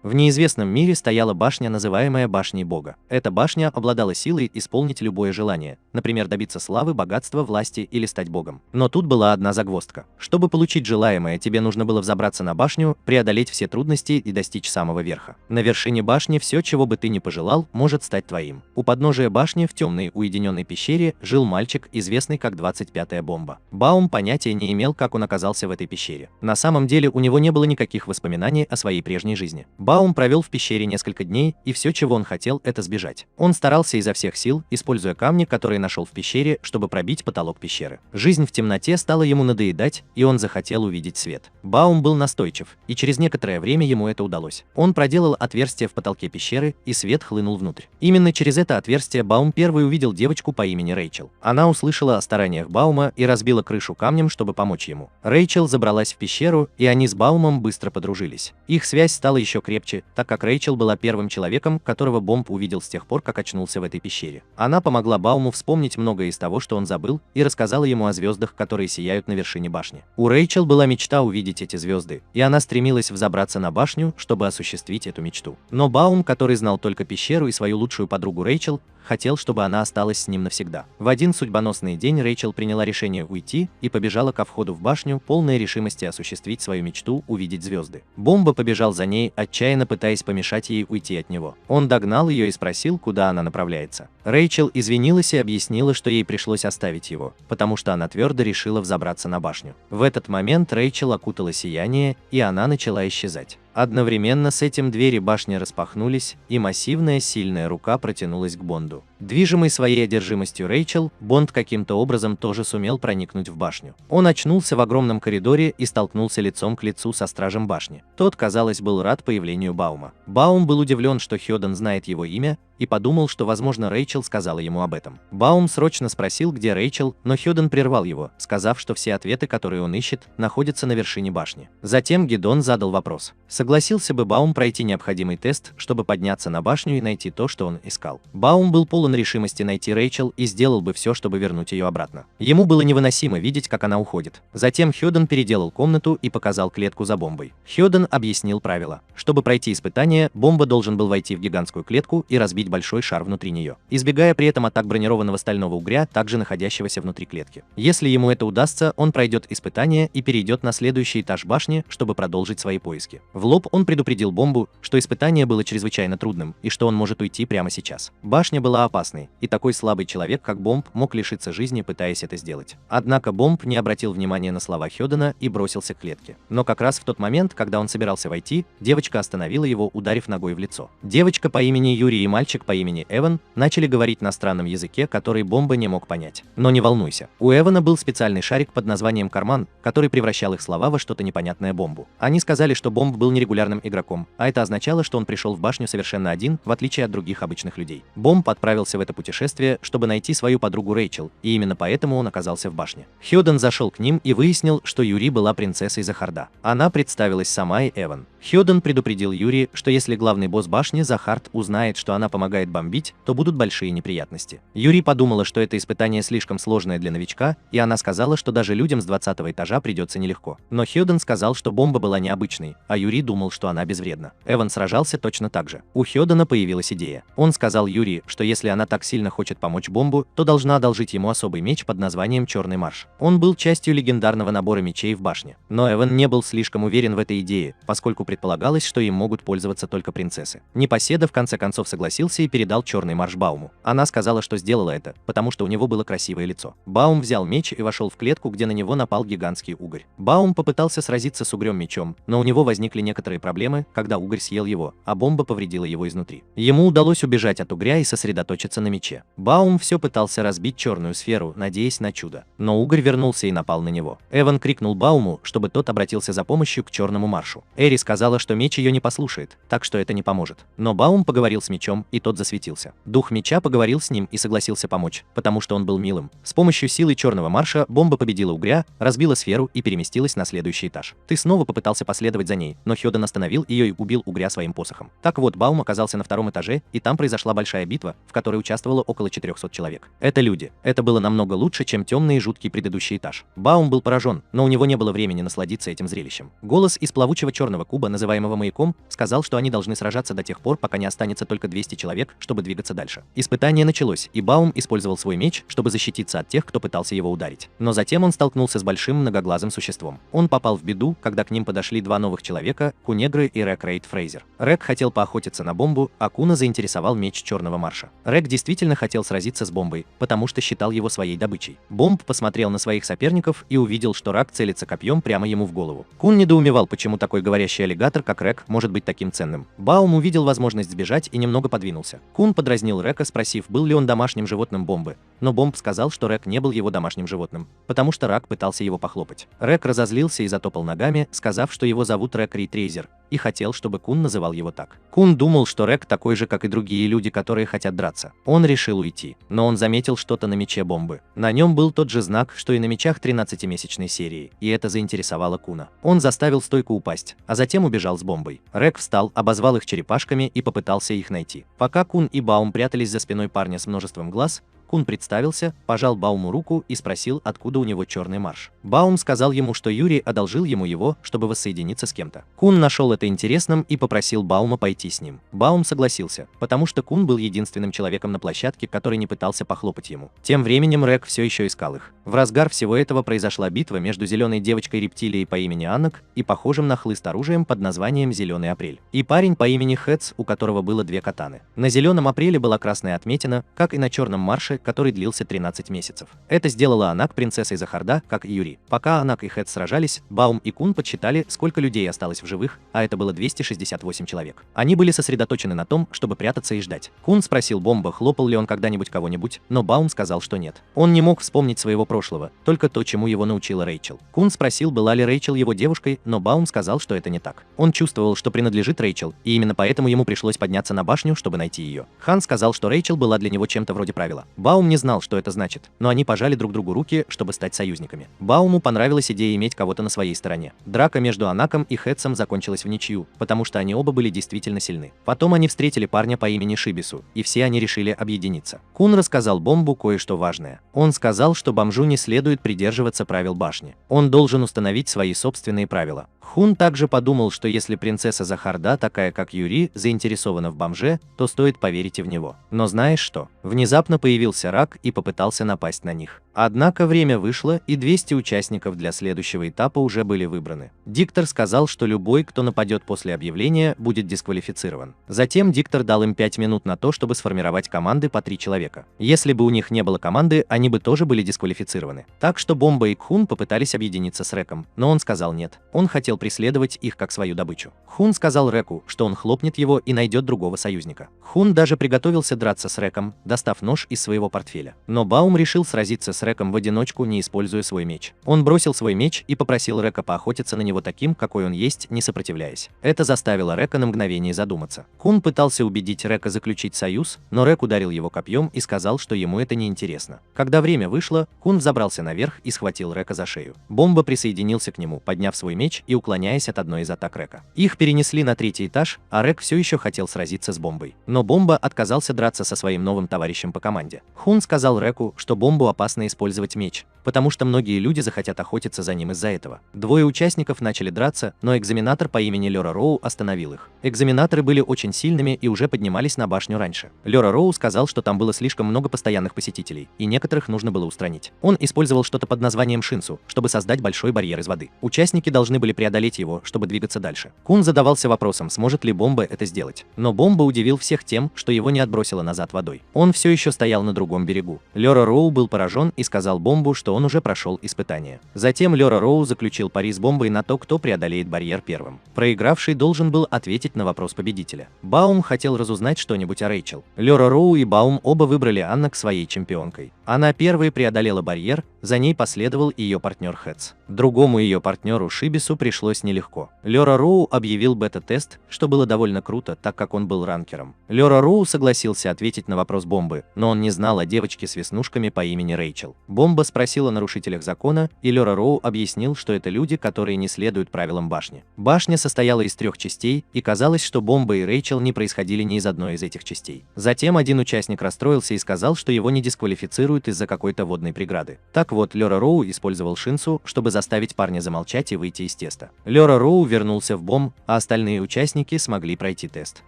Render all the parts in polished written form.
В неизвестном мире стояла башня, называемая Башней Бога. Эта башня обладала силой исполнить любое желание, например, добиться славы, богатства, власти или стать богом. Но тут была одна загвоздка. Чтобы получить желаемое, тебе нужно было взобраться на башню, преодолеть все трудности и достичь самого верха. На вершине башни все, чего бы ты ни пожелал, может стать твоим. У подножия башни в темной уединенной пещере жил мальчик, известный как 25-я бомба. Баум понятия не имел, как он оказался в этой пещере. На самом деле у него не было никаких воспоминаний о своей прежней жизни. Баум провел в пещере несколько дней, и все, чего он хотел, это сбежать. Он старался изо всех сил, используя камни, которые нашел в пещере, чтобы пробить потолок пещеры. Жизнь в темноте стала ему надоедать, и он захотел увидеть свет. Баум был настойчив, и через некоторое время ему это удалось. Он проделал отверстие в потолке пещеры, и свет хлынул внутрь. Именно через это отверстие Баум первый увидел девочку по имени Рэйчел. Она услышала о стараниях Баума и разбила крышу камнем, чтобы помочь ему. Рэйчел забралась в пещеру, и они с Баумом быстро подружились. Их связь стала еще крепче, так как Рэйчел была первым человеком, которого Бомб увидел с тех пор, как очнулся в этой пещере. Она помогла Бауму вспомнить многое из того, что он забыл, и рассказала ему о звездах, которые сияют на вершине башни. У Рэйчел была мечта увидеть эти звезды, и она стремилась взобраться на башню, чтобы осуществить эту мечту. Но Баум, который знал только пещеру и свою лучшую подругу Рэйчел, хотел, чтобы она осталась с ним навсегда. В один судьбоносный день Рэйчел приняла решение уйти и побежала ко входу в башню, полной решимости осуществить свою мечту увидеть звезды. Бомба побежал за ней, отчаянно пытаясь помешать ей уйти от него. Он догнал ее и спросил, куда она направляется. Рэйчел извинилась и объяснила, что ей пришлось оставить его, потому что она твердо решила взобраться на башню. В этот момент Рэйчел окутала сияние, и она начала исчезать. Одновременно с этим двери башни распахнулись, и массивная сильная рука протянулась к Бонду. Движимый своей одержимостью Рэйчел, Бонд каким-то образом тоже сумел проникнуть в башню. Он очнулся в огромном коридоре и столкнулся лицом к лицу со стражем башни. Тот, казалось, был рад появлению Баума. Баум был удивлен, что Хёден знает его имя, и подумал, что, возможно, Рэйчел сказала ему об этом. Баум срочно спросил, где Рэйчел, но Хёден прервал его, сказав, что все ответы, которые он ищет, находятся на вершине башни. Затем Гидон задал вопрос: согласился бы Баум пройти необходимый тест, чтобы подняться на башню и найти то, что он искал? Баум был полон решимости найти Рэйчел и сделал бы все, чтобы вернуть ее обратно. Ему было невыносимо видеть, как она уходит. Затем Хёден переделал комнату и показал клетку за бомбой. Хёден объяснил правила. Чтобы пройти испытание, Бомба должен был войти в гигантскую клетку и разбить большой шар внутри нее, избегая при этом атак бронированного стального угря, также находящегося внутри клетки. Если ему это удастся, он пройдет испытание и перейдет на следующий этаж башни, чтобы продолжить свои поиски. В лоб он предупредил Бомбу, что испытание было чрезвычайно трудным и что он может уйти прямо сейчас. Башня была опасной, и такой слабый человек, как Бомб, мог лишиться жизни, пытаясь это сделать. Однако Бомб не обратил внимания на слова Хёдена и бросился к клетке. Но как раз в тот момент, когда он собирался войти, девочка остановила его, ударив ногой в лицо. Девочка по имени Юрий и мальчик по имени Эван начали говорить на странном языке, который Бомба не мог понять. Но не волнуйся, у Эвана был специальный шарик под названием «Карман», который превращал их слова во что-то непонятное Бомбу. Они сказали, что Бомб был нерегулярным игроком, а это означало, что он пришел в башню совершенно один, в отличие от других обычных людей. Бомб отправился в это путешествие, чтобы найти свою подругу Рэйчел, и именно поэтому он оказался в башне. Хёден зашел к ним и выяснил, что Юри была принцессой Захарда. Она представилась сама и Эван. Хёден предупредил Юри, что если главный босс башни Захард узнает, что она помогает бомбить, то будут большие неприятности. Юри подумала, что это испытание слишком сложное для новичка, и она сказала, что даже людям с 20-го этажа придется нелегко. Но Хёден сказал, что бомба была необычной, а Юри думал, что она безвредна. Эван сражался точно так же. У Хёдена появилась идея. Он сказал Юри, что если она так сильно хочет помочь Бомбу, то должна одолжить ему особый меч под названием Черный Марш. Он был частью легендарного набора мечей в башне. Но Эван не был слишком уверен в этой идее, поскольку предполагалось, что им могут пользоваться только принцессы. Непоседа в конце концов согласился и передал Черный Марш Бауму. Она сказала, что сделала это, потому что у него было красивое лицо. Баум взял меч и вошел в клетку, где на него напал гигантский угорь. Баум попытался сразиться с угрем мечом, но у него возникли некоторые проблемы, когда угорь съел его, а бомба повредила его изнутри. Ему удалось убежать от угря и сосредоточиться на мече. Баум все пытался разбить черную сферу, надеясь на чудо. Но угорь вернулся и напал на него. Эван крикнул Бауму, чтобы тот обратился за помощью к Черному Маршу. Эри сказала, что меч ее не послушает, так что это не поможет. Но Баум поговорил с мечом, и тот засветился. Дух меча поговорил с ним и согласился помочь, потому что он был милым. С помощью силы Черного Марша бомба победила угря, разбила сферу и переместилась на следующий этаж. Ты снова попытался последовать за ней, но Хёден остановил ее и убил угря своим посохом. Так вот, Баум оказался на втором этаже, и там произошла большая битва, в которой участвовало около 400 человек. Это люди. Это было намного лучше, чем темный и жуткий предыдущий этаж. Баум был поражен, но у него не было времени насладиться этим зрелищем. Голос из плавучего черного куба, называемого маяком, сказал, что они должны сражаться до тех пор, пока не останется только 200 человек, чтобы двигаться дальше. Испытание началось, и Баум использовал свой меч, чтобы защититься от тех, кто пытался его ударить. Но затем он столкнулся с большим многоглазым существом. Он попал в беду, когда к ним подошли два новых человека, Кунегры и Рек Рейд Фрейзер. Рек хотел поохотиться на бомбу, а Куна заинтересовал меч Черного Марша. Рек действительно хотел сразиться с бомбой, потому что считал его своей добычей. Бомб посмотрел на своих соперников и увидел, что Рак целится копьем прямо ему в голову. Кун недоумевал, почему такой говорящий аллигатор, как Рек, может быть таким ценным. Баум увидел возможность сбежать и немного подвинулся. Кун подразнил Река, спросив, был ли он домашним животным бомбы, но Бомб сказал, что Рек не был его домашним животным, потому что Рак пытался его похлопать. Рек разозлился и затопал ногами, сказав, что его зовут Рек Рейтрейзер, и хотел, чтобы Кун называл его так. Кун думал, что Рек такой же, как и другие люди, которые хотят драться. Он решил уйти, но он заметил что-то на мече Бомбы. На нем был тот же знак, что и на мечах 13-месячной серии, и это заинтересовало Куна. Он заставил стойку упасть, а затем убежал с бомбой. Рек встал, обозвал их черепашками и попытался их найти. Пока Кун и Баум прятались за спиной парня с множеством глаз, Кун представился, пожал Бауму руку и спросил, откуда у него Черный Марш. Баум сказал ему, что Юрий одолжил ему его, чтобы воссоединиться с кем-то. Кун нашел это интересным и попросил Баума пойти с ним. Баум согласился, потому что Кун был единственным человеком на площадке, который не пытался похлопать ему. Тем временем Рек все еще искал их. В разгар всего этого произошла битва между зеленой девочкой-рептилией по имени Аннок и похожим на хлыст оружием под названием Зеленый Апрель. И парень по имени Хэтс, у которого было две катаны. На Зеленом Апреле была красная отметина, как и на Черном Марше, который длился 13 месяцев. Это сделала Аннак принцессой Захарда, как и Юри. Пока Аннак и Хэтс сражались, Баум и Кун подсчитали, сколько людей осталось в живых, а это было 268 человек. Они были сосредоточены на том, чтобы прятаться и ждать. Кун спросил Бомба, хлопал ли он когда-нибудь кого-нибудь, но Баум сказал, что нет. Он не мог вспомнить своего прошлого, только то, чему его научила Рэйчел. Кун спросил, была ли Рэйчел его девушкой, но Баум сказал, что это не так. Он чувствовал, что принадлежит Рэйчел, и именно поэтому ему пришлось подняться на башню, чтобы найти ее. Хан сказал, что Рэйчел была для него чем-то вроде правила. Баум не знал, что это значит, но они пожали друг другу руки, чтобы стать союзниками. Бауму понравилась идея иметь кого-то на своей стороне. Драка между Анаком и Хэтсом закончилась в ничью, потому что они оба были действительно сильны. Потом они встретили парня по имени Шибису, и все они решили объединиться. Кун рассказал Бомбу кое-что важное. Он сказал, что бомжу не следует придерживаться правил башни. Он должен установить свои собственные правила. Хун также подумал, что если принцесса Захарда, такая как Юри, заинтересована в бомже, то стоит поверить и в него. Но знаешь что? Внезапно появился Рак и попытался напасть на них. Однако время вышло, и 200 участников для следующего этапа уже были выбраны. Диктор сказал, что любой, кто нападет после объявления, будет дисквалифицирован. Затем диктор дал им 5 минут на то, чтобы сформировать команды по 3 человека. Если бы у них не было команды, они бы тоже были дисквалифицированы. Так что Бомба и Хун попытались объединиться с Реком, но он сказал нет. Он хотел преследовать их как свою добычу. Хун сказал Реку, что он хлопнет его и найдет другого союзника. Хун даже приготовился драться с Реком, достав нож из своего портфеля. Но Баум решил сразиться с Реком в одиночку, не используя свой меч. Он бросил свой меч и попросил Река поохотиться на него таким, какой он есть, не сопротивляясь. Это заставило Река на мгновение задуматься. Хун пытался убедить Река заключить союз, но Рек ударил его копьем и сказал, что ему это не интересно. Когда время вышло, Хун взобрался наверх и схватил Река за шею. Бомба присоединился к нему, подняв свой меч и уклоняясь от одной из атак Река. Их перенесли на 3-й этаж, а Рек все еще хотел сразиться с Бомбой. Но Бомба отказался драться со своим новым товарищем по команде. Хун сказал Реку, что Бомбу опасно использовать меч, потому что многие люди захотят охотиться за ним из-за этого. Двое участников начали драться, но экзаменатор по имени Лёра Роу остановил их. Экзаменаторы были очень сильными и уже поднимались на башню раньше. Лёра Роу сказал, что там было слишком много постоянных посетителей, и некоторых нужно было устранить. Он использовал что-то под названием Шинсу, чтобы создать большой барьер из воды. Участники должны были преодолеть его, чтобы двигаться дальше. Кун задавался вопросом, сможет ли Бомба это сделать. Но Бомба удивил всех тем, что его не отбросило назад водой. Он все еще стоял на другом берегу. Лёра Роу был поражен и сказал Бомбу, что он уже прошел испытание. Затем Лёра Роу заключил пари с Бомбой на то, кто преодолеет барьер первым. Проигравший должен был ответить на вопрос победителя. Баум хотел разузнать что-нибудь о Рэйчел. Лёра Роу и Баум оба выбрали Аннак своей чемпионкой. Она первой преодолела барьер, за ней последовал ее партнер Хэтс. Другому ее партнеру Шибису пришлось нелегко. Лёра Роу объявил бета-тест, что было довольно круто, так как он был ранкером. Лёра Роу согласился ответить на вопрос Бомбы, но он не знал, узнал о девочке с веснушками по имени Рэйчел. Бомба спросил о нарушителях закона, и Лёра Роу объяснил, что это люди, которые не следуют правилам башни. Башня состояла из 3 частей, и казалось, что Бомба и Рэйчел не происходили ни из одной из этих частей. Затем один участник расстроился и сказал, что его не дисквалифицируют из-за какой-то водной преграды. Так вот, Лёра Роу использовал шинцу, чтобы заставить парня замолчать и выйти из теста. Лёра Роу вернулся в Бом, а остальные участники смогли пройти тест.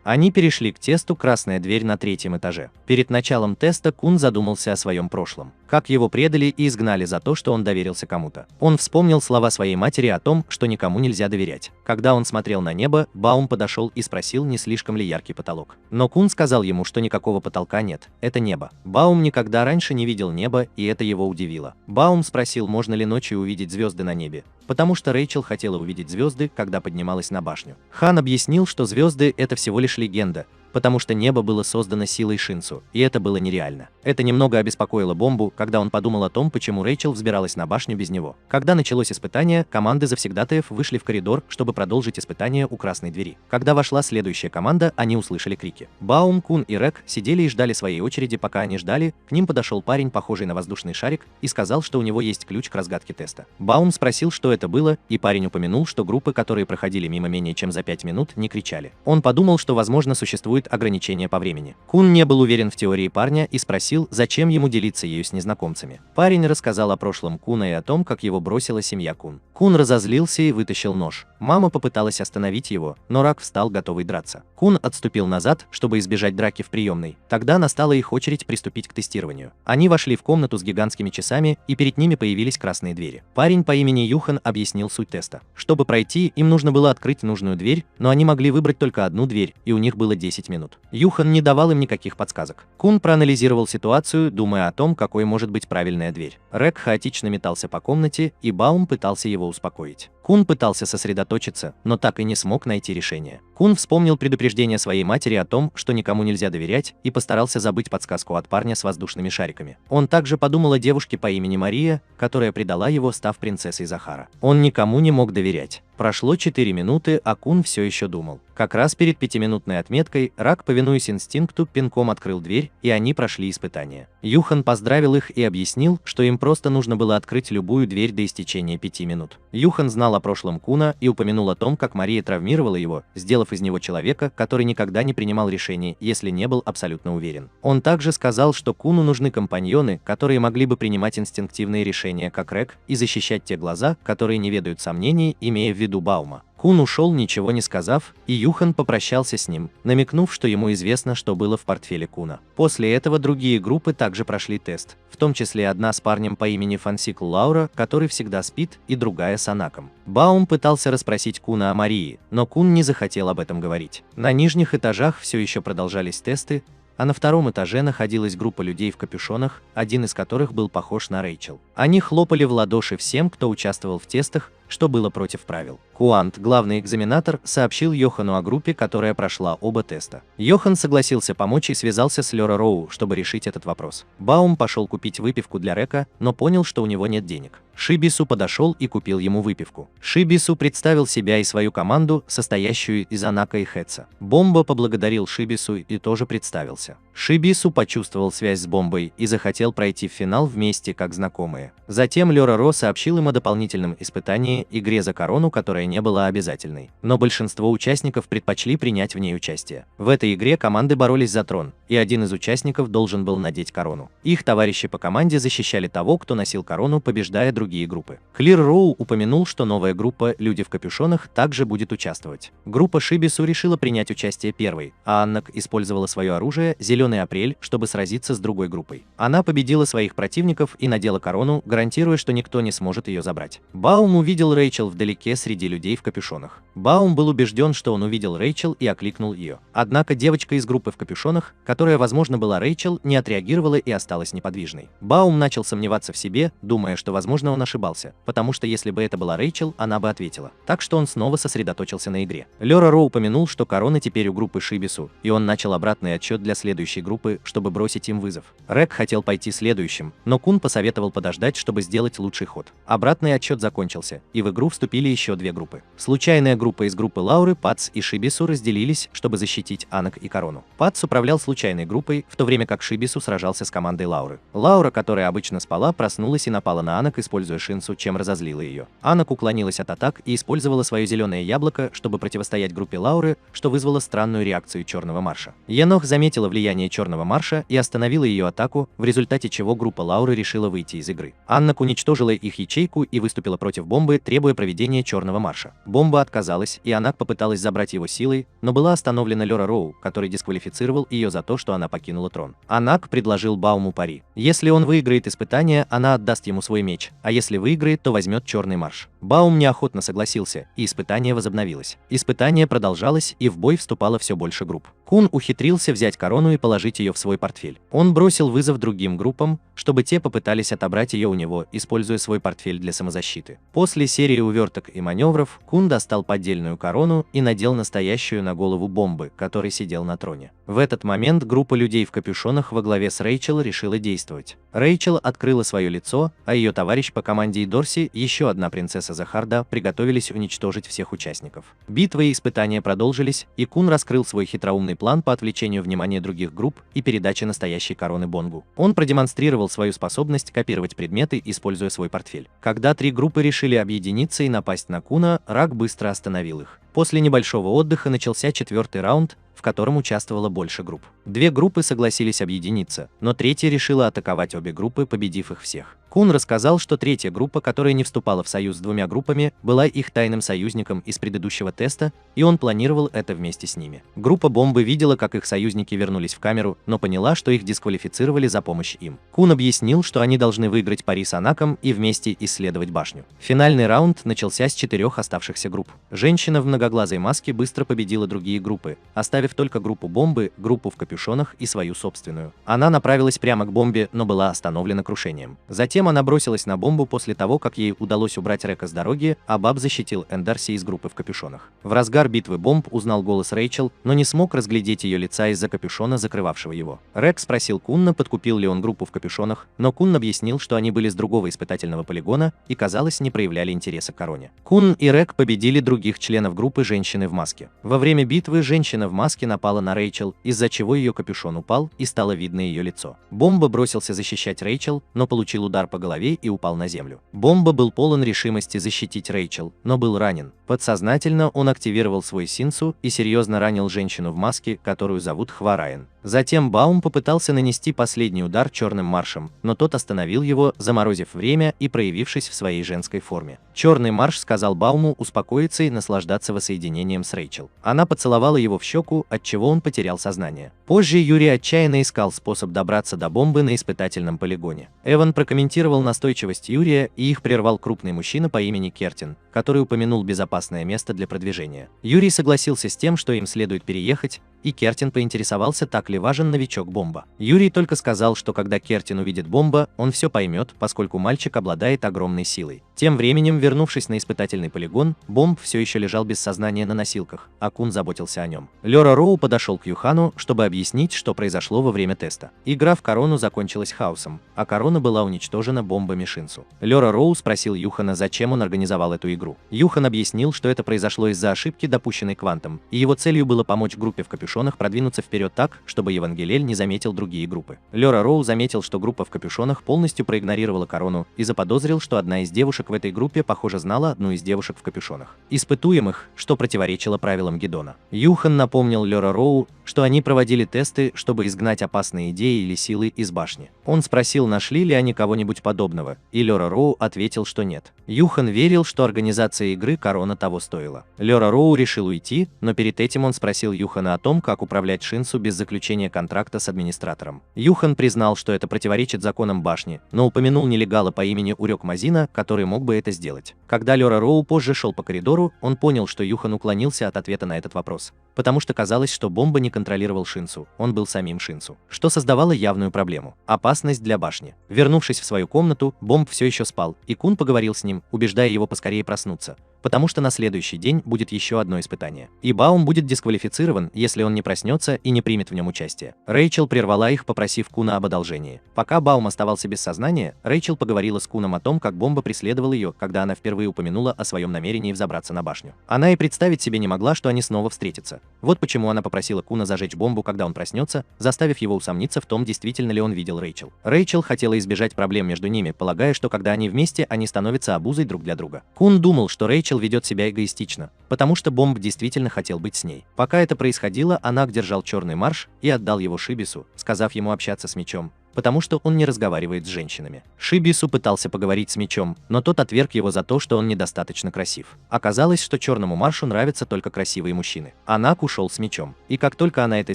Они перешли к тесту «Красная дверь» на 3-м этаже. Перед началом теста Кун задумался о своем прошлом. Как его предали и изгнали за то, что он доверился кому-то. Он вспомнил слова своей матери о том, что никому нельзя доверять. Когда он смотрел на небо, Баум подошел и спросил, не слишком ли яркий потолок. Но Кун сказал ему, что никакого потолка нет, это небо. Баум никогда раньше не видел неба, и это его удивило. Баум спросил, можно ли ночью увидеть звезды на небе, потому что Рэйчел хотела увидеть звезды, когда поднималась на башню. Хан объяснил, что звезды – это всего лишь легенда, потому что небо было создано силой Шинцу, и это было нереально. Это немного обеспокоило Бомбу, когда он подумал о том, почему Рэйчел взбиралась на башню без него. Когда началось испытание, команды завсегдатаев вышли в коридор, чтобы продолжить испытание у красной двери. Когда вошла следующая команда, они услышали крики. Баум, Кун и Рэк сидели и ждали своей очереди. Пока они ждали, к ним подошел парень, похожий на воздушный шарик, и сказал, что у него есть ключ к разгадке теста. Баум спросил, что это было, и парень упомянул, что группы, которые проходили мимо менее чем за 5 минут, не кричали. Он подумал, что, возможно, существует ограничение по времени. Кун не был уверен в теории парня и спросил, зачем ему делиться ею с незнакомцами. Парень рассказал о прошлом Куна и о том, как его бросила семья Кун. Кун разозлился и вытащил нож. Мама попыталась остановить его, но Рак встал, готовый драться. Кун отступил назад, чтобы избежать драки в приемной. Тогда настала их очередь приступить к тестированию. Они вошли в комнату с гигантскими часами, и перед ними появились красные двери. Парень по имени Юхан объяснил суть теста. Чтобы пройти, им нужно было открыть нужную дверь, но они могли выбрать только одну дверь, и у них было 10 минут. Юхан не давал им никаких подсказок. Кун проанализировал ситуацию, думая о том, какой может быть правильная дверь. Рэк хаотично метался по комнате, и Баум пытался его успокоить. Кун пытался сосредоточиться, но так и не смог найти решение. Кун вспомнил предупреждение своей матери о том, что никому нельзя доверять, и постарался забыть подсказку от парня с воздушными шариками. Он также подумал о девушке по имени Мария, которая предала его, став принцессой Захара. Он никому не мог доверять. Прошло 4 минуты, а Кун все еще думал. Как раз перед 5-минутной отметкой Рак, повинуясь инстинкту, пинком открыл дверь, и они прошли испытание. Юхан поздравил их и объяснил, что им просто нужно было открыть любую дверь до истечения 5 минут. Юхан знал о прошлом Куна и упомянул о том, как Мария травмировала его, сделав из него человека, который никогда не принимал решений, если не был абсолютно уверен. Он также сказал, что Куну нужны компаньоны, которые могли бы принимать инстинктивные решения, как Рэк, и защищать те глаза, которые не ведают сомнений, имея в виду Баума. Кун ушел, ничего не сказав, и Юхан попрощался с ним, намекнув, что ему известно, что было в портфеле Куна. После этого другие группы также прошли тест, в том числе одна с парнем по имени Фансикл Лаура, который всегда спит, и другая с Анаком. Баум пытался расспросить Куна о Марии, но Кун не захотел об этом говорить. На нижних этажах все еще продолжались тесты, а на 2-м этаже находилась группа людей в капюшонах, один из которых был похож на Рэйчел. Они хлопали в ладоши всем, кто участвовал в тестах, что было против правил. Куант, главный экзаменатор, сообщил Йохану о группе, которая прошла оба теста. Йохан согласился помочь и связался с Лёра Роу, чтобы решить этот вопрос. Баум пошел купить выпивку для Рэка, но понял, что у него нет денег. Шибису подошел и купил ему выпивку. Шибису представил себя и свою команду, состоящую из Анака и Хэтса. Бомба поблагодарил Шибису и тоже представился. Шибису почувствовал связь с Бомбой и захотел пройти в финал вместе как знакомые. Затем Лёра Ро сообщил им о дополнительном испытании, игре за корону, которая не была обязательной. Но большинство участников предпочли принять в ней участие. В этой игре команды боролись за трон, и один из участников должен был надеть корону. Их товарищи по команде защищали того, кто носил корону, побеждая другие группы. Клир Роу упомянул, что новая группа «Люди в капюшонах» также будет участвовать. Группа Шибису решила принять участие первой, а Аннак использовала свое оружие «Зеленый апрель», чтобы сразиться с другой группой. Она победила своих противников и надела корону, гарантируя, что никто не сможет ее забрать. Баум увидел Рэйчел вдалеке среди людей в капюшонах. Баум был убежден, что он увидел Рэйчел и окликнул ее. Однако девочка из группы в капюшонах, которая, возможно, была Рэйчел, не отреагировала и осталась неподвижной. Баум начал сомневаться в себе, думая, что, возможно, он ошибался, потому что если бы это была Рэйчел, она бы ответила. Так что он снова сосредоточился на игре. Лёра Ро упомянул, что корона теперь у группы Шибису, и он начал обратный отсчет для следующей настоящей группы, чтобы бросить им вызов. Рэк хотел пойти следующим, но Кун посоветовал подождать, чтобы сделать лучший ход. Обратный отсчет закончился, и в игру вступили еще две группы. Случайная группа из группы Лауры, Патс и Шибису разделились, чтобы защитить Анак и Корону. Патс управлял случайной группой, в то время как Шибису сражался с командой Лауры. Лаура, которая обычно спала, проснулась и напала на Анак, используя Шинсу, чем разозлила ее. Анак уклонилась от атак и использовала свое зеленое яблоко, чтобы противостоять группе Лауры, что вызвало странную реакцию Черного Марша. Енох заметила влияние Черного Марша и остановила ее атаку, в результате чего группа Лауры решила выйти из игры. Аннак уничтожила их ячейку и выступила против Бомбы, требуя проведения Черного Марша. Бомба отказалась, и Анак попыталась забрать его силой, но была остановлена Лёра Роу, который дисквалифицировал ее за то, что она покинула трон. Анак предложил Бауму пари. Если он выиграет испытание, она отдаст ему свой меч, а если выиграет, то возьмет Черный Марш. Баум неохотно согласился, и испытание возобновилось. Испытание продолжалось, и в бой вступало все больше групп. Кун ухитрился взять корону и положить ее в свой портфель. Он бросил вызов другим группам, чтобы те попытались отобрать ее у него, используя свой портфель для самозащиты. После серии уверток и маневров, Кун достал поддельную корону и надел настоящую на голову Бомбы, который сидел на троне. В этот момент группа людей в капюшонах во главе с Рэйчел решила действовать. Рэйчел открыла свое лицо, а ее товарищ по команде и Дорси, еще одна принцесса Захарда, приготовились уничтожить всех участников. Битвы и испытания продолжились, и Кун раскрыл свой хитроумный план по отвлечению внимания других групп и передаче настоящей короны Бонгу. Он продемонстрировал свою способность копировать предметы, используя свой портфель. Когда три группы решили объединиться и напасть на Куна, Рак быстро остановил их. После небольшого отдыха начался четвертый раунд, в котором участвовало больше групп. Две группы согласились объединиться, но третья решила атаковать обе группы, победив их всех. Кун рассказал, что третья группа, которая не вступала в союз с двумя группами, была их тайным союзником из предыдущего теста, и он планировал это вместе с ними. Группа Бомбы видела, как их союзники вернулись в камеру, но поняла, что их дисквалифицировали за помощь им. Кун объяснил, что они должны выиграть пари с Анаком и вместе исследовать башню. Финальный раунд начался с 4 оставшихся групп. Женщина в многоглазой маске быстро победила другие группы, оставив только группу Бомбы, группу в капюшонах и свою собственную. Она направилась прямо к Бомбе, но была остановлена крушением. Затем она бросилась на Бомбу после того, как ей удалось убрать Река с дороги, а Баб защитил Эндарси из группы в капюшонах. В разгар битвы Бомб узнал голос Рэйчел, но не смог разглядеть ее лица из-за капюшона, закрывавшего его. Рек спросил Кунна, подкупил ли он группу в капюшонах, но Кун объяснил, что они были с другого испытательного полигона и, казалось, не проявляли интереса к короне. Кун и Рек победили других членов группы женщины в маске. Во время битвы женщина в маске напала на Рэйчел, из-за чего ее капюшон упал и стало видно ее лицо. Бомба бросился защищать Рэйчел, но получил удар по голове и упал на землю. Бомба был полон решимости защитить Рэйчел, но был ранен. Подсознательно он активировал свой синсу и серьезно ранил женщину в маске, которую зовут Хварайн. Затем Баум попытался нанести последний удар Черным Маршем, но тот остановил его, заморозив время и проявившись в своей женской форме. Черный Марш сказал Бауму успокоиться и наслаждаться воссоединением с Рэйчел. Она поцеловала его в щеку, отчего он потерял сознание. Позже Юрий отчаянно искал способ добраться до Бомбы на испытательном полигоне. Эван прокомментировал настойчивость Юрия, и их прервал крупный мужчина по имени Кертин, который упомянул безопасное место для продвижения. Юрий согласился с тем, что им следует переехать, и Кертин поинтересовался, так ли важен новичок Бомба. Юрий только сказал, что когда Кертин увидит Бомба, он все поймет, поскольку мальчик обладает огромной силой. Тем временем, вернувшись на испытательный полигон, Бомб все еще лежал без сознания на носилках, а Кун заботился о нем. Лёра Роу подошел к Юхану, чтобы объяснить, что произошло во время теста. Игра в корону закончилась хаосом, а корона была уничтожена бомбами Шинсу. Лёра Роу спросил Юхана, зачем он организовал эту игру. Юхан объяснил, что это произошло из-за ошибки, допущенной Квантом, и его целью было помочь группе в капюшонах продвинуться вперед так, чтобы Евангелель не заметил другие группы. Лёра Роу заметил, что группа в капюшонах полностью проигнорировала корону, и заподозрил, что одна из девушек в этой группе, похоже, знала одну из девушек в капюшонах, испытуемых, что противоречило правилам Гедона. Юхан напомнил Лёра Роу, что они проводили тесты, чтобы изгнать опасные идеи или силы из башни. Он спросил, нашли ли они кого-нибудь подобного, и Лёра Роу ответил, что нет. Юхан верил, что организация игры корона того стоила. Лёра Роу решил уйти, но перед этим он спросил Юхана о том, как управлять Шинсу без заключения контракта с администратором. Юхан признал, что это противоречит законам башни, но упомянул нелегала по имени Урёк Мазина, который мог бы это сделать. Когда Лёра Роу позже шел по коридору, он понял, что Юхан уклонился от ответа на этот вопрос, потому что казалось, что Бомба не контролировал Шинсу, он был самим Шинсу, что создавало явную проблему – опасность для башни. Вернувшись в свою комнату, Бомб все еще спал, и Кун поговорил с ним, убеждая его поскорее проснуться, потому что на следующий день будет еще одно испытание. И Баум будет дисквалифицирован, если он не проснется и не примет в нем участие. Рэйчел прервала их, попросив Куна об одолжении. Пока Баум оставался без сознания, Рэйчел поговорила с Куном о том, как бомба преследовала ее, когда она впервые упомянула о своем намерении взобраться на башню. Она и представить себе не могла, что они снова встретятся. Вот почему она попросила Куна зажечь бомбу, когда он проснется, заставив его усомниться в том, действительно ли он видел Рэйчел. Рэйчел хотела избежать проблем между ними, полагая, что когда они вместе, они становятся обузой друг для друга. Кун думал, что Рэйчел ведет себя эгоистично, потому что Бомб действительно хотел быть с ней. Пока это происходило, Анак держал черный марш и отдал его Шибису, сказав ему общаться с мечом, потому что он не разговаривает с женщинами. Шибису пытался поговорить с мечом, но тот отверг его за то, что он недостаточно красив. Оказалось, что черному маршу нравятся только красивые мужчины. Анак ушел с мечом. И как только она это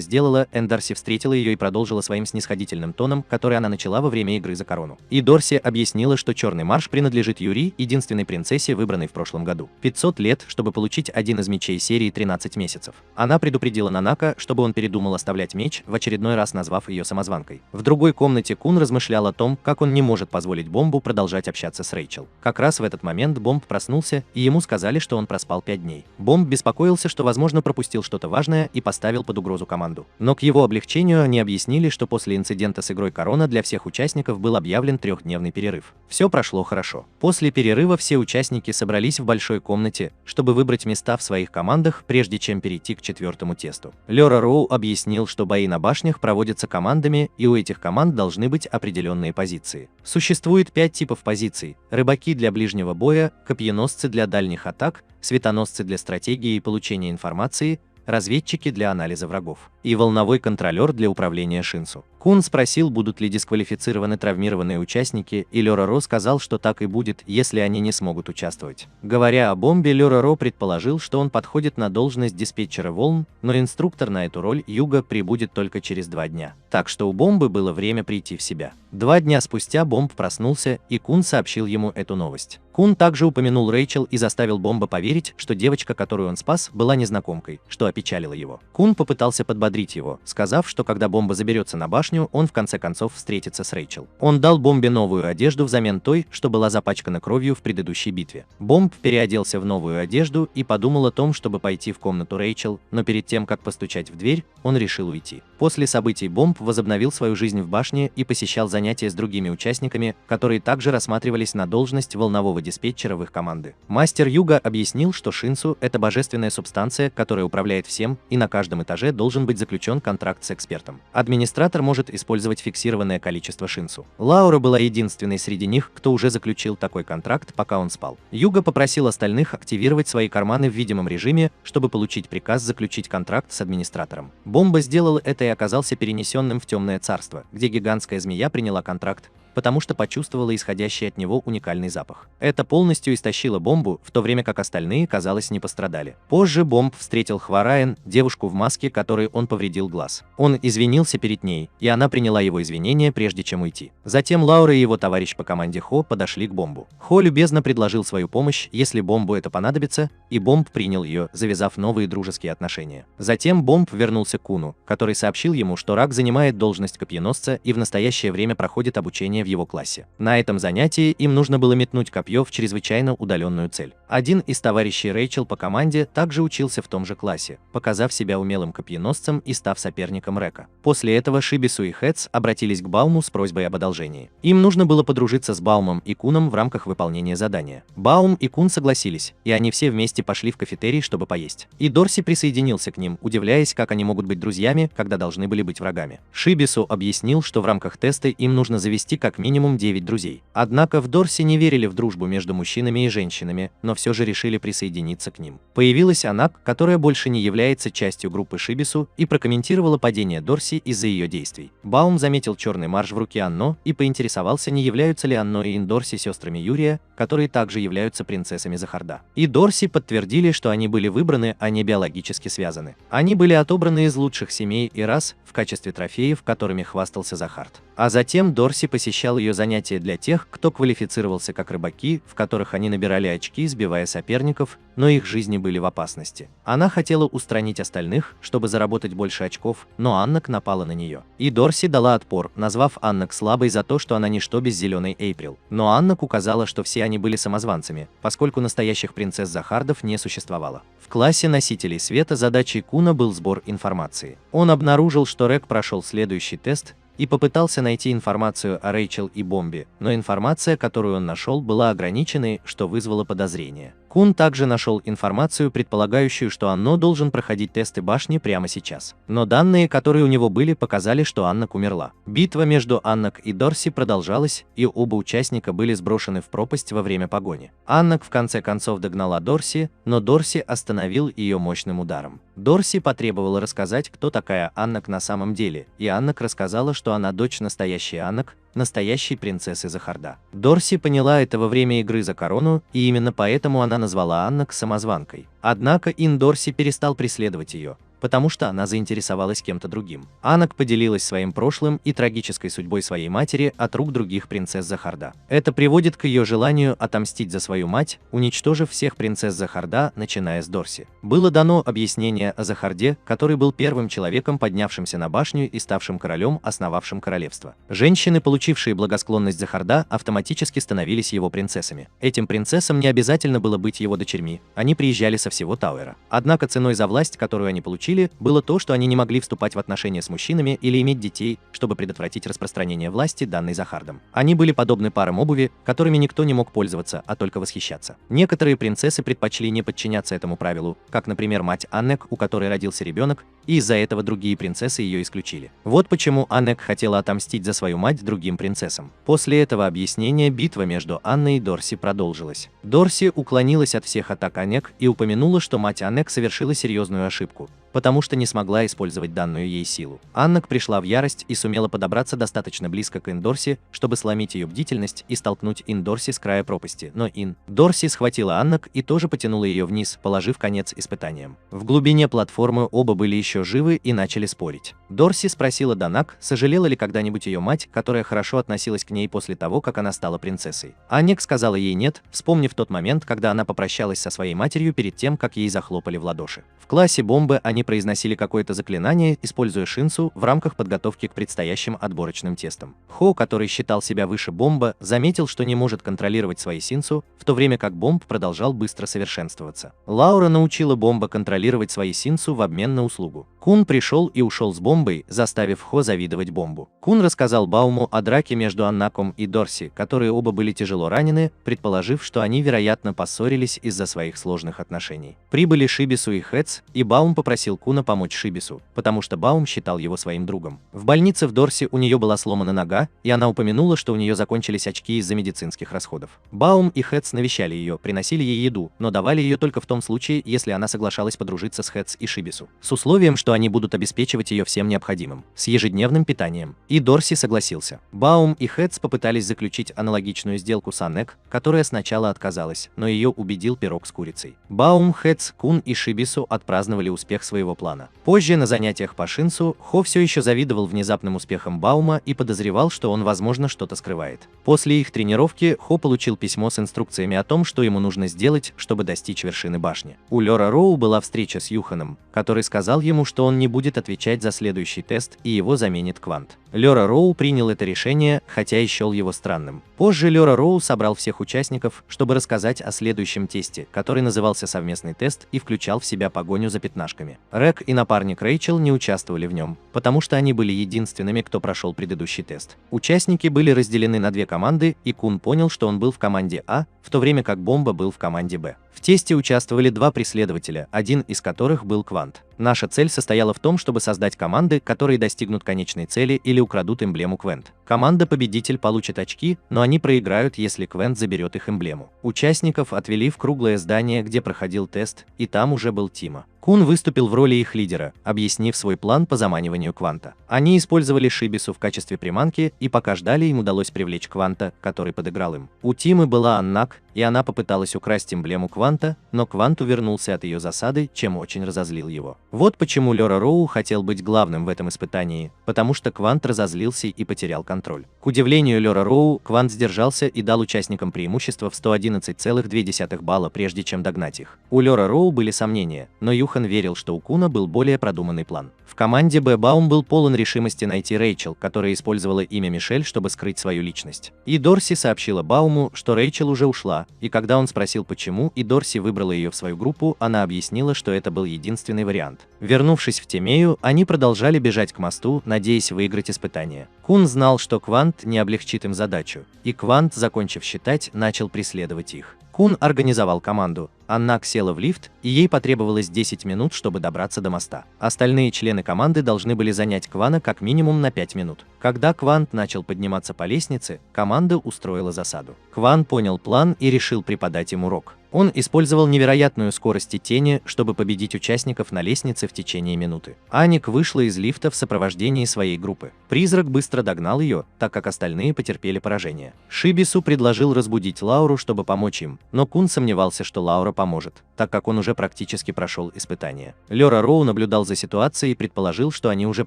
сделала, Эндарси встретила ее и продолжила своим снисходительным тоном, который она начала во время игры за корону. И Дорси объяснила, что черный марш принадлежит Юри, единственной принцессе, выбранной в прошлом году. 500 лет, чтобы получить один из мечей серии 13 месяцев. Она предупредила Нанака, чтобы он передумал оставлять меч, в очередной раз назвав ее самозванкой. В другой комнате Кун размышлял о том, как он не может позволить Бомбу продолжать общаться с Рэйчел. Как раз в этот момент Бомб проснулся, и ему сказали, что он проспал 5 дней. Бомб беспокоился, что, возможно, пропустил что-то важное и поставил под угрозу команду. Но к его облегчению они объяснили, что после инцидента с игрой Корона для всех участников был объявлен 3-дневный перерыв. Все прошло хорошо. После перерыва все участники собрались в большой комнате, чтобы выбрать места в своих командах, прежде чем перейти к 4-му тесту. Лёра Роу объяснил, что бои на башнях проводятся командами, и у этих команд должны быть определенные позиции. Существует 5 типов позиций: рыбаки для ближнего боя, копьеносцы для дальних атак, светоносцы для стратегии и получения информации, разведчики для анализа врагов и волновой контролер для управления Шинсу. Кун спросил, будут ли дисквалифицированы травмированные участники, и Лёра Ро сказал, что так и будет, если они не смогут участвовать. Говоря о Бомбе, Лёра Ро предположил, что он подходит на должность диспетчера волн, но инструктор на эту роль Юга прибудет только через 2 дня. Так что у Бомбы было время прийти в себя. 2 дня спустя Бомб проснулся, и Кун сообщил ему эту новость. Кун также упомянул Рэйчел и заставил Бомба поверить, что девочка, которую он спас, была незнакомкой, что опечалило его. Кун попытался подбодрить его, сказав, что когда Бомба заберется на башню, он в конце концов встретится с Рэйчел. Он дал Бомбе новую одежду взамен той, что была запачкана кровью в предыдущей битве. Бомб переоделся в новую одежду и подумал о том, чтобы пойти в комнату Рэйчел, но перед тем, как постучать в дверь, он решил уйти. После событий Бомб возобновил свою жизнь в башне и посещал занятия с другими участниками, которые также рассматривались на должность волнового диспетчера в их команды. Мастер Юга объяснил, что Шинсу – это божественная субстанция, которая управляет всем, и на каждом этаже должен быть заключен контракт с экспертом. Администратор может использовать фиксированное количество Шинсу. Лаура была единственной среди них, кто уже заключил такой контракт, пока он спал. Юга попросил остальных активировать свои карманы в видимом режиме, чтобы получить приказ заключить контракт с администратором. Бомба сделал это и оказался перенесенным в Темное Царство, где гигантская змея приняла контракт, потому что почувствовала исходящий от него уникальный запах. Это полностью истощило Бомбу, в то время как остальные, казалось, не пострадали. Позже Бомб встретил Хвараен, девушку в маске, которой он повредил глаз. Он извинился перед ней, и она приняла его извинения, прежде чем уйти. Затем Лаура и его товарищ по команде Хо подошли к Бомбу. Хо любезно предложил свою помощь, если Бомбу это понадобится, и Бомб принял ее, завязав новые дружеские отношения. Затем Бомб вернулся к Куну, который сообщил ему, что Рак занимает должность копьеносца и в настоящее время проходит обучение в его классе. На этом занятии им нужно было метнуть копье в чрезвычайно удаленную цель. Один из товарищей Рэйчел по команде также учился в том же классе, показав себя умелым копьеносцем и став соперником Река. После этого Шибису и Хэц обратились к Бауму с просьбой об одолжении. Им нужно было подружиться с Баумом и Куном в рамках выполнения задания. Баум и Кун согласились, и они все вместе пошли в кафетерий, чтобы поесть. И Дорси присоединился к ним, удивляясь, как они могут быть друзьями, когда должны были быть врагами. Шибису объяснил, что в рамках теста им нужно завести как минимум 9 друзей. Однако в Дорси не верили в дружбу между мужчинами и женщинами, но все же решили присоединиться к ним. Появилась Анак, которая больше не является частью группы Шибису, и прокомментировала падение Дорси из-за ее действий. Баум заметил черный марш в руке Анно и поинтересовался, не являются ли Анно и Индорси сестрами Юрия, которые также являются принцессами Захарда. И Дорси подтвердили, что они были выбраны, а не биологически связаны. Они были отобраны из лучших семей и рас в качестве трофеев, которыми хвастался Захард. А затем Дорси посещал посещал ее занятия для тех, кто квалифицировался как рыбаки, в которых они набирали очки, сбивая соперников, но их жизни были в опасности. Она хотела устранить остальных, чтобы заработать больше очков, но Аннак напала на нее. И Дорси дала отпор, назвав Аннак слабой за то, что она ничто без зеленой Эйприл. Но Аннак указала, что все они были самозванцами, поскольку настоящих принцесс Захардов не существовало. В классе носителей света задачей Куна был сбор информации. Он обнаружил, что Рек прошел следующий тест и попытался найти информацию о Рэйчел и Бомбе, но информация, которую он нашел, была ограниченной, что вызвало подозрение. Кун также нашел информацию, предполагающую, что Анно должен проходить тесты башни прямо сейчас. Но данные, которые у него были, показали, что Аннак умерла. Битва между Аннак и Дорси продолжалась, и оба участника были сброшены в пропасть во время погони. Аннак в конце концов догнала Дорси, но Дорси остановил ее мощным ударом. Дорси потребовала рассказать, кто такая Аннак на самом деле, и Аннак рассказала, что она дочь настоящей Аннак, настоящей принцессы Захарда. Дорси поняла это во время игры за корону, и именно поэтому она назвала Аннак самозванкой. Однако Ин Дорси перестал преследовать ее, потому что она заинтересовалась кем-то другим. Аннак поделилась своим прошлым и трагической судьбой своей матери от рук других принцесс Захарда. Это приводит к ее желанию отомстить за свою мать, уничтожив всех принцесс Захарда, начиная с Дорси. Было дано объяснение о Захарде, который был первым человеком, поднявшимся на башню и ставшим королем, основавшим королевство. Женщины, получившие благосклонность Захарда, автоматически становились его принцессами. Этим принцессам не обязательно было быть его дочерьми, они приезжали со всего Тауэра. Однако ценой за власть, которую они получили, было то, что они не могли вступать в отношения с мужчинами или иметь детей, чтобы предотвратить распространение власти, данной Захардом. Они были подобны парам обуви, которыми никто не мог пользоваться, а только восхищаться. Некоторые принцессы предпочли не подчиняться этому правилу, как, например, мать Аннек, у которой родился ребенок, и из-за этого другие принцессы ее исключили. Вот почему Аннек хотела отомстить за свою мать другим принцессам. После этого объяснения битва между Анной и Дорси продолжилась. Дорси уклонилась от всех атак Аннек и упомянула, что мать Аннек совершила серьезную ошибку, потому что не смогла использовать данную ей силу. Аннак пришла в ярость и сумела подобраться достаточно близко к Ин Дорси, чтобы сломить ее бдительность и столкнуть Ин Дорси с края пропасти, но Ин Дорси схватила Аннак и тоже потянула ее вниз, положив конец испытаниям. В глубине платформы оба были еще живы и начали спорить. Дорси спросила Данак, сожалела ли когда-нибудь ее мать, которая хорошо относилась к ней после того, как она стала принцессой. Аннек сказала ей нет, вспомнив тот момент, когда она попрощалась со своей матерью перед тем, как ей захлопали в ладоши. В классе Бомбы они произносили какое-то заклинание, используя шинцу в рамках подготовки к предстоящим отборочным тестам. Хо, который считал себя выше Бомба, заметил, что не может контролировать свои синцу, в то время как Бомб продолжал быстро совершенствоваться. Лаура научила Бомба контролировать свои синцу в обмен на услугу. Кун пришел и ушел с Бомбой, заставив Хо завидовать Бомбу. Кун рассказал Бауму о драке между Аннаком и Дорси, которые оба были тяжело ранены, предположив, что они, вероятно, поссорились из-за своих сложных отношений. Прибыли Шибису и Хэц, и Баум попросил Куна помочь Шибису, потому что Баум считал его своим другом. В больнице в Дорси у нее была сломана нога, и она упомянула, что у нее закончились очки из-за медицинских расходов. Баум и Хэц навещали ее, приносили ей еду, но давали ее только в том случае, если она соглашалась подружиться с Хэц и Шибису, с условием, что они будут обеспечивать ее всем необходимым, с ежедневным питанием. И Дорси согласился. Баум и Хэц попытались заключить аналогичную сделку с Аннек, которая сначала отказалась, но ее убедил пирог с курицей. Баум, Хэц, Кун и Шибису отпраздновали успех своего плана. Позже на занятиях по шинцу Хо все еще завидовал внезапным успехам Баума и подозревал, что он, возможно, что-то скрывает. После их тренировки Хо получил письмо с инструкциями о том, что ему нужно сделать, чтобы достичь вершины башни. У Лёра Роу была встреча с Юханом, который сказал ему, что он не будет отвечать за следующий тест и его заменит Квант. Лёра Роу принял это решение, хотя и счел его странным. Позже Лёра Роу собрал всех участников, чтобы рассказать о следующем тесте, который назывался совместный тест и включал в себя погоню за пятнашками. Рек и напарник Рэйчел не участвовали в нем, потому что они были единственными, кто прошел предыдущий тест. Участники были разделены на две команды, и Кун понял, что он был в команде А, в то время как Бомба был в команде Б. В тесте участвовали два преследователя, один из которых был Квант. Наша цель состояла в том, чтобы создать команды, которые достигнут конечной цели или украдут эмблему Квент. Команда-победитель получит очки, но они проиграют, если Квент заберет их эмблему. Участников отвели в круглое здание, где проходил тест, и там уже был Тима. Кун выступил в роли их лидера, объяснив свой план по заманиванию Кванта. Они использовали Шибису в качестве приманки, и пока ждали, им удалось привлечь Кванта, который подыграл им. У Тимы была Аннак, и она попыталась украсть эмблему Кванта, но Квант увернулся от ее засады, чем очень разозлил его. Вот почему Лёра Роу хотел быть главным в этом испытании, потому что Квант разозлился и потерял контроль. контроль. К удивлению Лёра Роу, Квант сдержался и дал участникам преимущество в 111,2 балла, прежде чем догнать их. У Лёра Роу были сомнения, но Юхан верил, что у Куна был более продуманный план. В команде Б Баум был полон решимости найти Рэйчел, которая использовала имя Мишель, чтобы скрыть свою личность. И Дорси сообщила Бауму, что Рэйчел уже ушла, и когда он спросил почему, и Дорси выбрала ее в свою группу, она объяснила, что это был единственный вариант. Вернувшись в Темею, они продолжали бежать к мосту, надеясь выиграть испытание. Кун знал, что Квант не облегчит им задачу, и Квант, закончив считать, начал преследовать их. Кун организовал команду. Аннак села в лифт, и ей потребовалось 10 минут, чтобы добраться до моста. Остальные члены команды должны были занять Квана как минимум на 5 минут. Когда Квант начал подниматься по лестнице, команда устроила засаду. Кван понял план и решил преподать им урок. Он использовал невероятную скорость и тени, чтобы победить участников на лестнице в течение минуты. Аник вышла из лифта в сопровождении своей группы. Призрак быстро догнал ее, так как остальные потерпели поражение. Шибису предложил разбудить Лауру, чтобы помочь им, но Кун сомневался, что Лаура поможет, так как он уже практически прошел испытание. Лёра Роу наблюдал за ситуацией и предположил, что они уже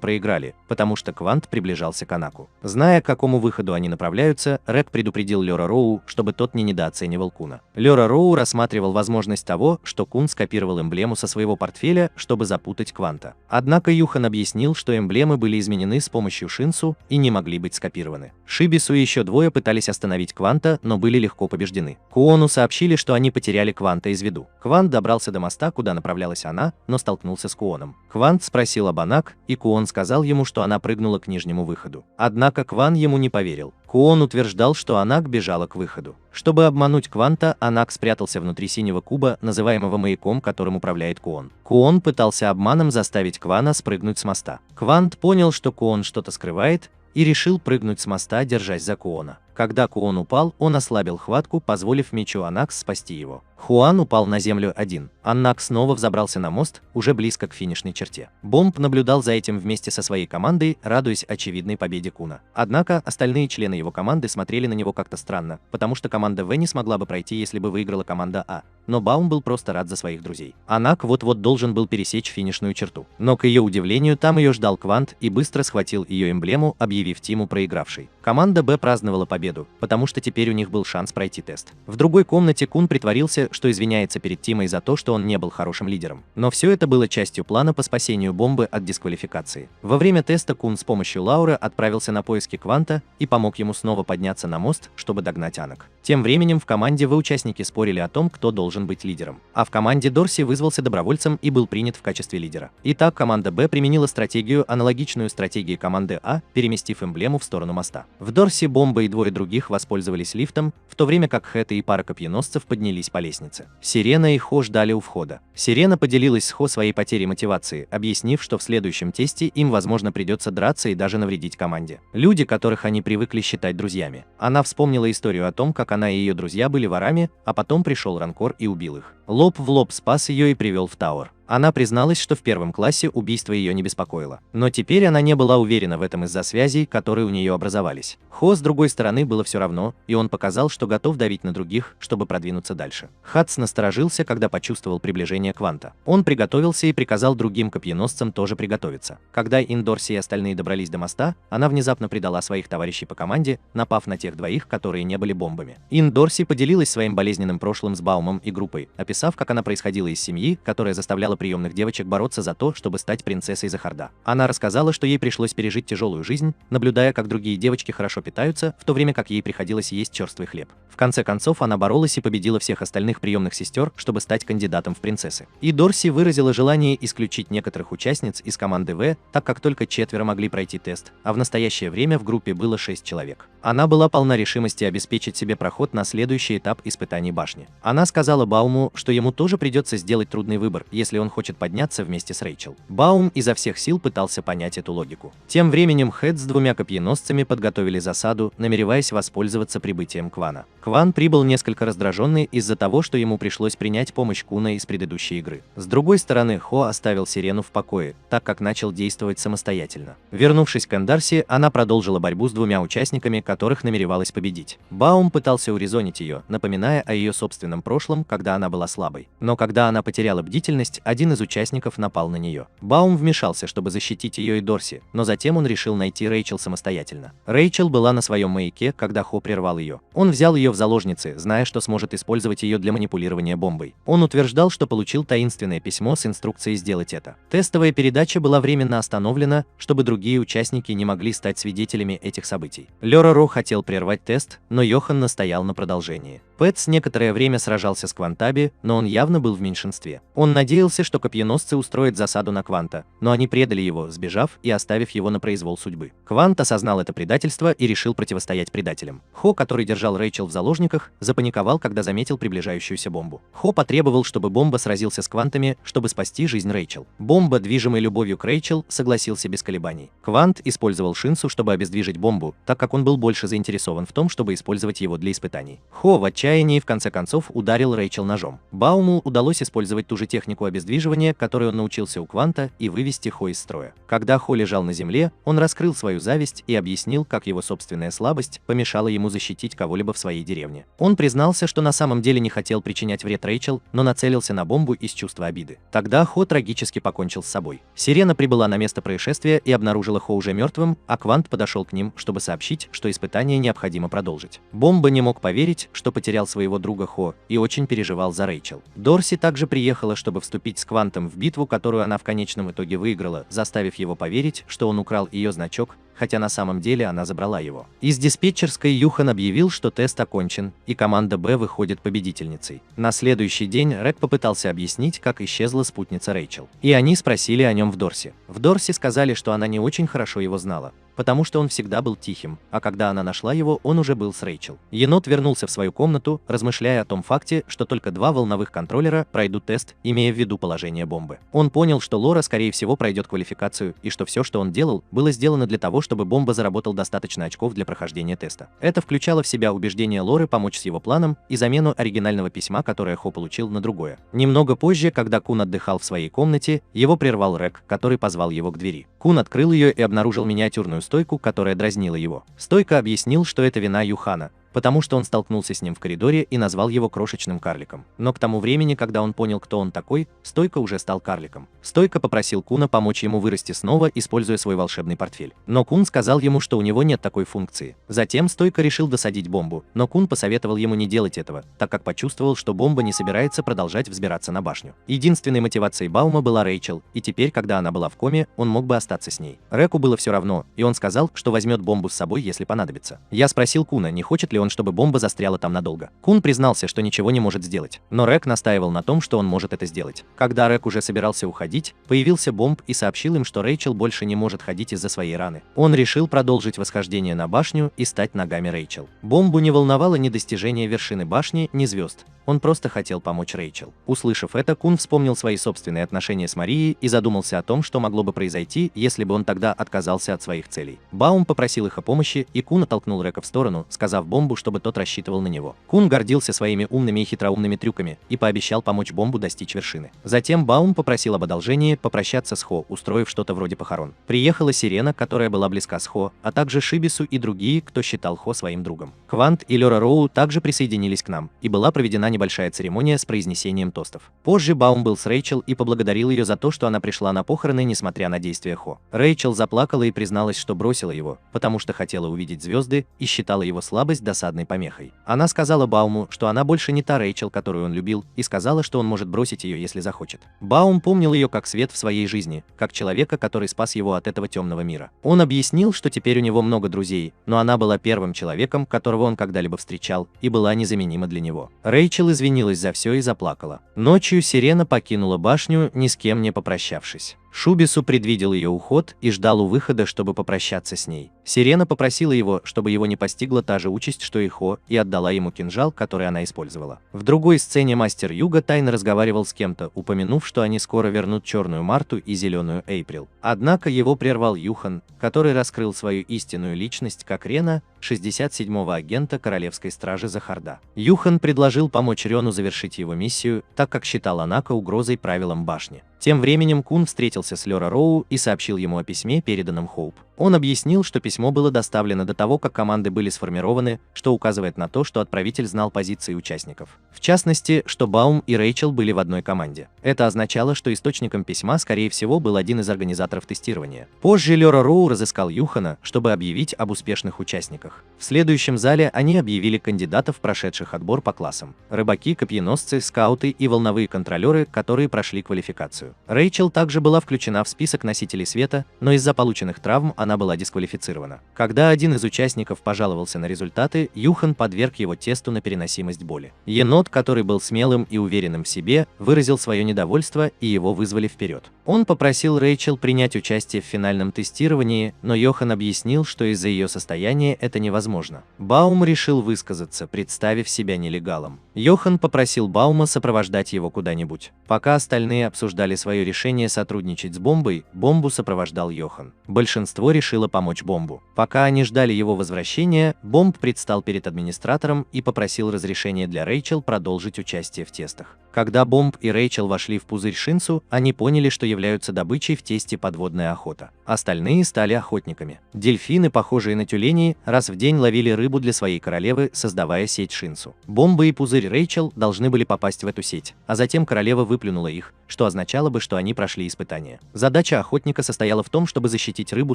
проиграли, потому что Квант приближался к Анаку. Зная, к какому выходу они направляются, Рэк предупредил Лёра Роу, чтобы тот не недооценивал Куна. Лёра Роу рассматривал возможность того, что Кун скопировал эмблему со своего портфеля, чтобы запутать Кванта. Однако Юхан объяснил, что эмблемы были изменены с помощью Шинсу и не могли быть скопированы. Шибису и еще двое пытались остановить Кванта, но были легко побеждены. Куону сообщили, что они потеряли Кванта из виду. Квант добрался до моста, куда направлялась она, но столкнулся с Куоном. Квант спросил об Анак, и Куон сказал ему, что она прыгнула к нижнему выходу. Однако Кван ему не поверил. Куон утверждал, что Анак бежала к выходу. Чтобы обмануть Кванта, Анак спрятался внутри синего куба, называемого маяком, которым управляет Куон. Куон пытался обманом заставить Квана спрыгнуть с моста. Квант понял, что Куон что-то скрывает, и решил прыгнуть с моста, держась за Куона. Когда Куон упал, он ослабил хватку, позволив мечу Анакс спасти его. Хуан упал на землю один. Аннак снова взобрался на мост, уже близко к финишной черте. Бомб наблюдал за этим вместе со своей командой, радуясь очевидной победе Куна. Однако остальные члены его команды смотрели на него как-то странно, потому что команда В не смогла бы пройти, если бы выиграла команда А. Но Баум был просто рад за своих друзей. Аннак вот-вот должен был пересечь финишную черту. Но, к ее удивлению, там ее ждал Квант и быстро схватил ее эмблему, объявив Тиму проигравшей. Команда Б праздновала победу, потому что теперь у них был шанс пройти тест. В другой комнате Кун притворился, что извиняется перед Тимой за то, что он не был хорошим лидером. Но все это было частью плана по спасению бомбы от дисквалификации. Во время теста Кун с помощью Лауры отправился на поиски Кванта и помог ему снова подняться на мост, чтобы догнать Анак. Тем временем в команде В участники спорили о том, кто должен быть лидером. А в команде Дорси вызвался добровольцем и был принят в качестве лидера. Итак, команда Б применила стратегию, аналогичную стратегии команды А, переместив эмблему в сторону моста. В Дорси Бомба и двое других воспользовались лифтом, в то время как Хэт и пара копьеносцев поднялись по лестнице. Сирена и Хо ждали у входа. Сирена поделилась с Хо своей потерей мотивации, объяснив, что в следующем тесте им, возможно, придется драться и даже навредить команде. Люди, которых они привыкли считать друзьями. Она вспомнила историю о том, как она и ее друзья были ворами, а потом пришел Ранкор и убил их. Лоб в лоб спас ее и привел в Тауэр. Она призналась, что в первом классе убийство ее не беспокоило. Но теперь она не была уверена в этом из-за связей, которые у нее образовались. Хо, с другой стороны, было все равно, и он показал, что готов давить на других, чтобы продвинуться дальше. Хатс насторожился, когда почувствовал приближение Кванта. Он приготовился и приказал другим копьеносцам тоже приготовиться. Когда Индорси и остальные добрались до моста, она внезапно предала своих товарищей по команде, напав на тех двоих, которые не были бомбами. Индорси поделилась своим болезненным прошлым с Баумом и группой, описав, как она происходила из семьи, которая заставляла приемных девочек бороться за то, чтобы стать принцессой Захарда. Она рассказала, что ей пришлось пережить тяжелую жизнь, наблюдая, как другие девочки хорошо питаются, в то время как ей приходилось есть черствый хлеб. В конце концов, она боролась и победила всех остальных приемных сестер, чтобы стать кандидатом в принцессы. И Дорси выразила желание исключить некоторых участниц из команды В, так как только 4 могли пройти тест, а в настоящее время в группе было 6 человек. Она была полна решимости обеспечить себе проход на следующий этап испытаний башни. Она сказала Бауму, что ему тоже придется сделать трудный выбор, если он хочет подняться вместе с Рэйчел. Баум изо всех сил пытался понять эту логику. Тем временем Хэт с двумя копьеносцами подготовили засаду, намереваясь воспользоваться прибытием Квана. Кван прибыл несколько раздраженный из-за того, что ему пришлось принять помощь Куна из предыдущей игры. С другой стороны, Хо оставил Сирену в покое, так как начал действовать самостоятельно. Вернувшись к Эндарси, она продолжила борьбу с двумя участниками, которых намеревалась победить. Баум пытался урезонить ее, напоминая о ее собственном прошлом, когда она была слабой. Но когда она потеряла бдительность, один один из участников напал на нее. Баум вмешался, чтобы защитить ее и Дорси, но затем он решил найти Рэйчел самостоятельно. Рэйчел была на своем маяке, когда Хо прервал ее. Он взял ее в заложницы, зная, что сможет использовать ее для манипулирования бомбой. Он утверждал, что получил таинственное письмо с инструкцией сделать это. Тестовая передача была временно остановлена, чтобы другие участники не могли стать свидетелями этих событий. Лёра Ро хотел прервать тест, но Йохан настоял на продолжении. Пэтс некоторое время сражался с Квантаби, но он явно был в меньшинстве. Он надеялся, что копьеносцы устроят засаду на Кванта, но они предали его, сбежав и оставив его на произвол судьбы. Квант осознал это предательство и решил противостоять предателям. Хо, который держал Рэйчел в заложниках, запаниковал, когда заметил приближающуюся бомбу. Хо потребовал, чтобы Бомба сразился с Квантами, чтобы спасти жизнь Рэйчел. Бомба, движимый любовью к Рэйчел, согласился без колебаний. Квант использовал Шинсу, чтобы обездвижить Бомбу, так как он был больше заинтересован в том, чтобы использовать его для испытаний. Хо в отчаянии в конце концов ударил Рэйчел ножом. Бауму удалось использовать ту же технику обездвиживания, которой он научился у Кванта, и вывести Хо из строя. Когда Хо лежал на земле, он раскрыл свою зависть и объяснил, как его собственная слабость помешала ему защитить кого-либо в своей деревне. Он признался, что на самом деле не хотел причинять вред Рэйчел, но нацелился на Бомбу из чувства обиды. Тогда Хо трагически покончил с собой. Сирена прибыла на место происшествия и обнаружила Хо уже мертвым, а Квант подошел к ним, чтобы сообщить, что испытание необходимо продолжить. Бомба не мог поверить, что потерял своего друга Хо, и очень переживал за Рэйчел. Дорси также приехала, чтобы вступить с Квантом в битву, которую она в конечном итоге выиграла, заставив его поверить, что он украл ее значок, хотя на самом деле она забрала его. Из диспетчерской Юхан объявил, что тест окончен, и команда Б выходит победительницей. На следующий день Рэк попытался объяснить, как исчезла спутница Рэйчел. И они спросили о нем в Дорси. В Дорси сказали, что она не очень хорошо его знала, потому что он всегда был тихим, а когда она нашла его, он уже был с Рэйчел. Енот вернулся в свою комнату, размышляя о том факте, что только 2 волновых контроллера пройдут тест, имея в виду положение бомбы. Он понял, что Лора скорее всего пройдет квалификацию, и что все, что он делал, было сделано для того, чтобы Бомба заработал достаточно очков для прохождения теста. Это включало в себя убеждение Лоры помочь с его планом и замену оригинального письма, которое Хо получил, на другое. Немного позже, когда Кун отдыхал в своей комнате, его прервал Рэк, который позвал его к двери. Кун открыл ее и обнаружил миниатюрную стойку, которая дразнила его. Стойка объяснил, что это вина Юхана, потому что он столкнулся с ним в коридоре и назвал его крошечным карликом. Но к тому времени, когда он понял, кто он такой, Стойка уже стал карликом. Стойка попросил Куна помочь ему вырасти снова, используя свой волшебный портфель. Но Кун сказал ему, что у него нет такой функции. Затем Стойка решил досадить Бомбу, но Кун посоветовал ему не делать этого, так как почувствовал, что Бомба не собирается продолжать взбираться на башню. Единственной мотивацией Баума была Рэйчел, и теперь, когда она была в коме, он мог бы остаться с ней. Рэку было все равно, и он сказал, что возьмет Бомбу с собой, если понадобится. Я спросил Куна, не хочет ли он, чтобы Бомба застряла там надолго. Кун признался, что ничего не может сделать, но Рэк настаивал на том, что он может это сделать. Когда Рэк уже собирался уходить, появился Бомб и сообщил им, что Рэйчел больше не может ходить из-за своей раны. Он решил продолжить восхождение на башню и стать ногами Рэйчел. Бомбу не волновало ни достижение вершины башни, ни звезд. Он просто хотел помочь Рэйчел. Услышав это, Кун вспомнил свои собственные отношения с Марией и задумался о том, что могло бы произойти, если бы он тогда отказался от своих целей. Баум попросил их о помощи, и Кун оттолкнул Рэка в сторону, сказав Бомбу, чтобы тот рассчитывал на него. Кун гордился своими умными и хитроумными трюками и пообещал помочь Бомбу достичь вершины. Затем Баум попросил об одолжении попрощаться с Хо, устроив что-то вроде похорон. Приехала Сирена, которая была близка с Хо, а также Шибису и другие, кто считал Хо своим другом. Квант и Лёра Роу также присоединились к нам, и была проведена небольшая церемония с произнесением тостов. Позже Баум был с Рэйчел и поблагодарил ее за то, что она пришла на похороны, несмотря на действия Хо. Рэйчел заплакала и призналась, что бросила его, потому что хотела увидеть звезды и считала его слабость досадной помехой. Она сказала Бауму, что она больше не та Рэйчел, которую он любил, и сказала, что он может бросить ее, если захочет. Баум помнил ее как свет в своей жизни, как человека, который спас его от этого темного мира. Он объяснил, что теперь у него много друзей, но она была первым человеком, которого он когда-либо встречал, и была незаменима для него. Рэйчел извинилась за все и заплакала. Ночью Сирена покинула башню, ни с кем не попрощавшись. Шубису предвидел ее уход и ждал у выхода, чтобы попрощаться с ней. Сирена попросила его, чтобы его не постигла та же участь, что и Хо, и отдала ему кинжал, который она использовала. В другой сцене мастер Юга тайно разговаривал с кем-то, упомянув, что они скоро вернут черную Марту и зеленую Эйприл. Однако его прервал Юхан, который раскрыл свою истинную личность как Рена, 67-го агента Королевской стражи Захарда. Юхан предложил помочь Рену завершить его миссию, так как считал Анака угрозой правилам башни. Тем временем Кун встретился с Лёра Роу и сообщил ему о письме, переданном Хоуп. Он объяснил, что письмо было доставлено до того, как команды были сформированы, что указывает на то, что отправитель знал позиции участников. В частности, что Баум и Рэйчел были в одной команде. Это означало, что источником письма, скорее всего, был один из организаторов тестирования. Позже Лёра Роу разыскал Юхана, чтобы объявить об успешных участниках. В следующем зале они объявили кандидатов, прошедших отбор по классам. Рыбаки, копьеносцы, скауты и волновые контролеры, которые прошли квалификацию. Рэйчел также была включена в список носителей света, но из-за полученных травм она была дисквалифицирована. Когда один из участников пожаловался на результаты, Юхан подверг его тесту на переносимость боли. Енот, который был смелым и уверенным в себе, выразил свое недовольство, и его вызвали вперед. Он попросил Рэйчел принять участие в финальном тестировании, но Йохан объяснил, что из-за ее состояния это невозможно. Баум решил высказаться, представив себя нелегалом. Йохан попросил Баума сопровождать его куда-нибудь. Пока остальные обсуждали свое решение сотрудничать с Бомбой, Бомбу сопровождал Йохан. Большинство решило помочь Бомбу. Пока они ждали его возвращения, Бомб предстал перед администратором и попросил разрешения для Рэйчел продолжить участие в тестах. Когда Бомб и Рэйчел вошли в пузырь Шинсу, они поняли, что являются добычей в тесте подводная охота. Остальные стали охотниками. Дельфины, похожие на тюленей, раз в день ловили рыбу для своей королевы, создавая сеть Шинсу. Бомба и пузырь Рэйчел должны были попасть в эту сеть, а затем королева выплюнула их, что означало бы, что они прошли испытание. Задача охотника состояла в том, чтобы защитить рыбу,